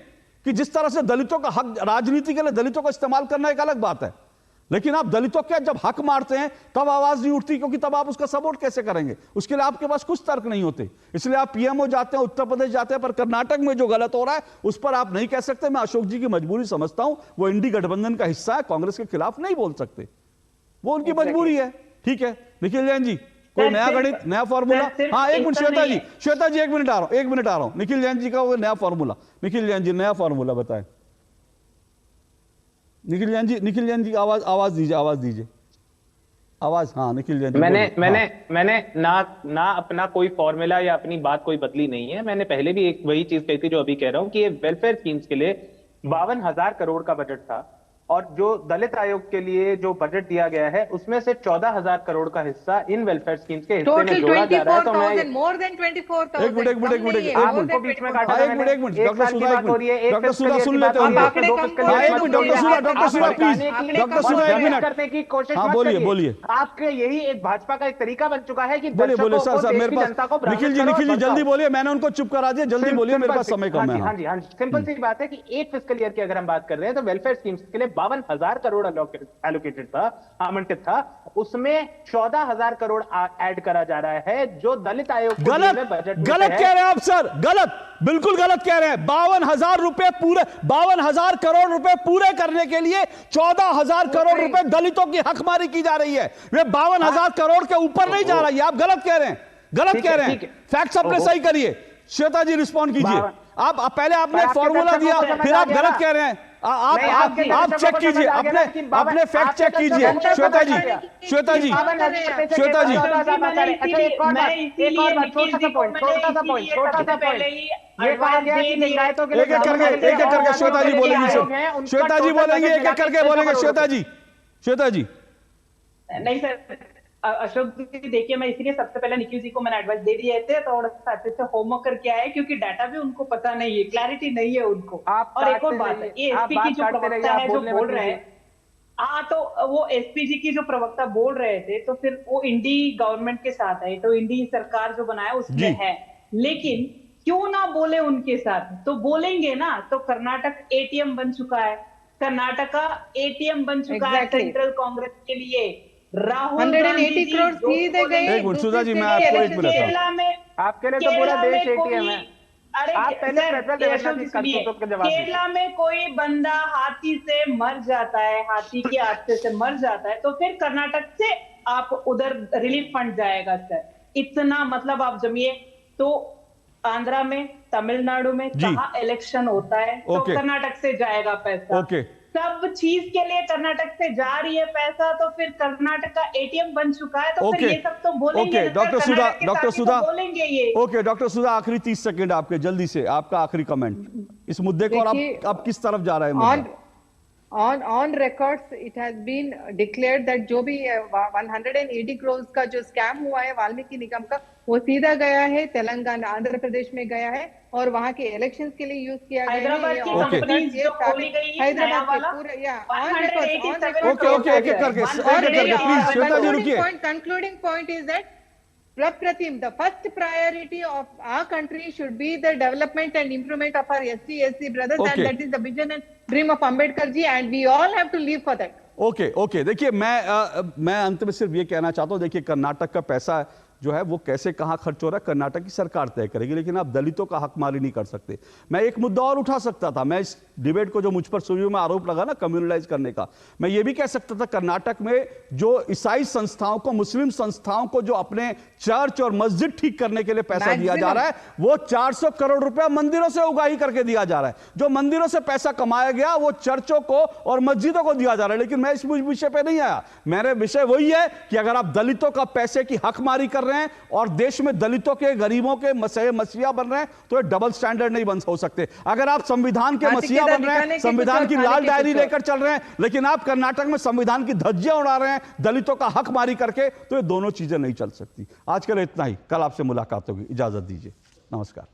कि जिस तरह से दलितों का हक, राजनीति के लिए दलितों का इस्तेमाल करना एक अलग बात है, लेकिन आप दलितों के जब हक मारते हैं तब आवाज नहीं उठती, क्योंकि तब आप उसका सपोर्ट कैसे करेंगे? उसके लिए आपके पास कुछ तर्क नहीं होते, इसलिए आप पीएमओ जाते हैं, उत्तर प्रदेश जाते हैं, पर कर्नाटक में जो गलत हो रहा है उस पर आप नहीं कह सकते। मैं अशोक जी की मजबूरी समझता हूं, वो इंडी गठबंधन का हिस्सा है, कांग्रेस के खिलाफ नहीं बोल सकते, वो उनकी मजबूरी है। ठीक है, निखिल जैन जी, कोई नया गणित, नया फॉर्मूला? हाँ, एक मिनट श्वेता जी, एक मिनट आ रहा हूं। निखिल जैन जी का वो नया फॉर्मूला, निखिल जैन जी नया फॉर्मूला बताएं। निखिल जैन जी आवाज दीजिए। हाँ, निखिल जैन जी। मैंने ना अपना कोई फॉर्मूला या अपनी बात कोई बदली नहीं है। मैंने पहले भी एक वही चीज कही थी जो अभी कह रहा हूं कि ये वेलफेयर स्कीम्स के लिए 52,000 करोड़ का बजट था, और जो दलित आयोग के लिए जो बजट दिया गया है उसमें से 14,000 करोड़ का हिस्सा इन वेलफेयर स्कीम्स के हिस्से में जोड़ा जा रहा है। तो मैं मोर देन 24,000। एक मिनट आपको बीच में काटा, एक मिनट डॉक्टर सुधा सुन लेते हैं। डॉक्टर सुधा प्लीज, डॉक्टर सुधा एक मिनट करने की कोशिश। हाँ, बोलिए। आपके यही एक भाजपा का एक तरीका बन चुका है कि बोलिए सर मेरे पास। निखिल जी जल्दी बोलिए, मैंने उनको चुप करा दिया, जल्दी बोलिए, मेरे पास समय कम है। हाँ जी, सिंपल सी बात है कि एक फिस्कल ईयर की अगर हम बात कर रहे हैं तो वेलफेयर स्कीम्स के लिए 52,000 करोड़ एलोकेटेड था, आवंटित था, उसमें 14,000 करोड़ ऐड करा जा रहा है जो दलित आयोग गलत कह रहे हैं आप सर, बिल्कुल गलत कह रहे हैं। 52,000 करोड़ रुपए पूरे करने के लिए 14,000 करोड़ रुपए दलितों की हकमारी की जा रही है, वे 52,000 करोड़ के ऊपर नहीं जा रही है। आप गलत कह रहे हैं, फैक्ट्स अपने सही करिए। श्वेता जी रिस्पॉन्ड कीजिए। आप पहले आपने फॉर्मूला दिया, फिर आप गलत कह रहे हैं। आप चेक कीजिए, अपने फैक्ट चेक कीजिए। श्वेता जी छोटा सा पॉइंट ये कहा गया कि लिंगायतों के लिए एक एक करके श्वेता जी बोलेंगी, श्वेता जी बोलेंगे, एक एक करके बोलेंगे। श्वेता जी नहीं सर, अशोक जी देखिए, मैं इसलिए सबसे पहले निखिल जी को मैंने एडवाइस दे दिए थे, थोड़ा सा अच्छे से होमवर्क करके आए, क्योंकि डाटा भी उनको पता नहीं है, क्लैरिटी नहीं है उनको। और एक और बात है, ये एसपी की जो प्रवक्ता है जो बोल रहे हैं, हाँ, तो वो एसपीजी की जो प्रवक्ता बोल रहे थे, तो फिर वो इंडी गवर्नमेंट के साथ है, तो इंडी सरकार जो बनाया उसमें है, लेकिन क्यों ना बोले उनके साथ, तो बोलेंगे ना। तो कर्नाटक एटीएम बन चुका है, कर्नाटका एटीएम बन चुका है सेंट्रल कांग्रेस के लिए। राहुल 180 करोड़ सीधे गए। सुधा जी, मैं आपको एक मिनट केरला में, आपके लिए तो पूरा देश एटीएम है। अरे आप पहले केरला में कोई बंदा हाथी से मर जाता है, हाथी के हादसे से मर जाता है, तो फिर कर्नाटक से आप उधर रिलीफ फंड जाएगा सर। इतना मतलब आप जमिए। तो आंध्रा में, तमिलनाडु में कहाँ इलेक्शन होता है तो कर्नाटक से जाएगा पैसा। सब चीज के लिए कर्नाटक से जा रही है पैसा, तो फिर कर्नाटक का एटीएम बन चुका है, तो फिर ये सब तो बोलेंगे। डॉक्टर सुधा बोलेंगे ये। ओके डॉक्टर सुधा, आखिरी 30 सेकंड आपके, जल्दी से आपका आखिरी कमेंट इस मुद्दे को, और आप किस तरफ जा रहे हैं? On records it has been declared that जो भी 180 करोड़ का जो स्कैम हुआ है वाल्मीकि निगम का, वो सीधा गया है तेलंगाना, आंध्र प्रदेश में गया है और वहां के इलेक्शंस के लिए यूज किया गया है। हैदराबाद की कंपनी जो खोली गई है, हैदराबाद के पूरे concluding point is that Prapratim, the first priority of our country should be the development and improvement of our SC brothers, and that is the vision and dream of Ambedkar ji, and we all have to live for that. Okay देखिए, मैं अंत में सिर्फ ये कहना चाहता हूँ, देखिए कर्नाटक का पैसा जो है वो कैसे कहाँ खर्च हो रहा है कर्नाटक की सरकार तय करेगी, लेकिन आप दलितों का हकमारी नहीं कर सकते। मैं एक मुद्दा और उठा सकता था, मैं इस डिबेट को जो मुझ पर शुरू में आरोप लगा ना कम्युनलाइज करने का, मैं ये भी कह सकता था कर्नाटक में जो ईसाई संस्थाओं को, मुस्लिम संस्थाओं को जो अपने चर्च और मस्जिद ठीक करने के लिए पैसा दिया जा रहा है, वो 400 करोड़ रुपया मंदिरों से उगाही करके दिया जा रहा है। जो मंदिरों से पैसा कमाया गया वो चर्चों को और मस्जिदों को दिया जा रहा है। लेकिन मैं इस विषय पे नहीं आया, मेरे विषय वही है कि अगर आप दलितों का पैसे की हकमारी कर रहे हैं और देश में दलितों के, गरीबों के मसीहा बन रहे हैं, तो ये डबल स्टैंडर्ड नहीं बन हो सकते। अगर आप संविधान के मसीहा बन रहे हैं, संविधान की लाल डायरी लेकर चल रहे हैं, लेकिन आप कर्नाटक में संविधान की धज्जियां उड़ा रहे हैं दलितों का हक मारी करके, तो ये दोनों चीजें नहीं चल सकती। आज के लिए इतना ही, कल आपसे मुलाकात होगी, इजाजत दीजिए, नमस्कार।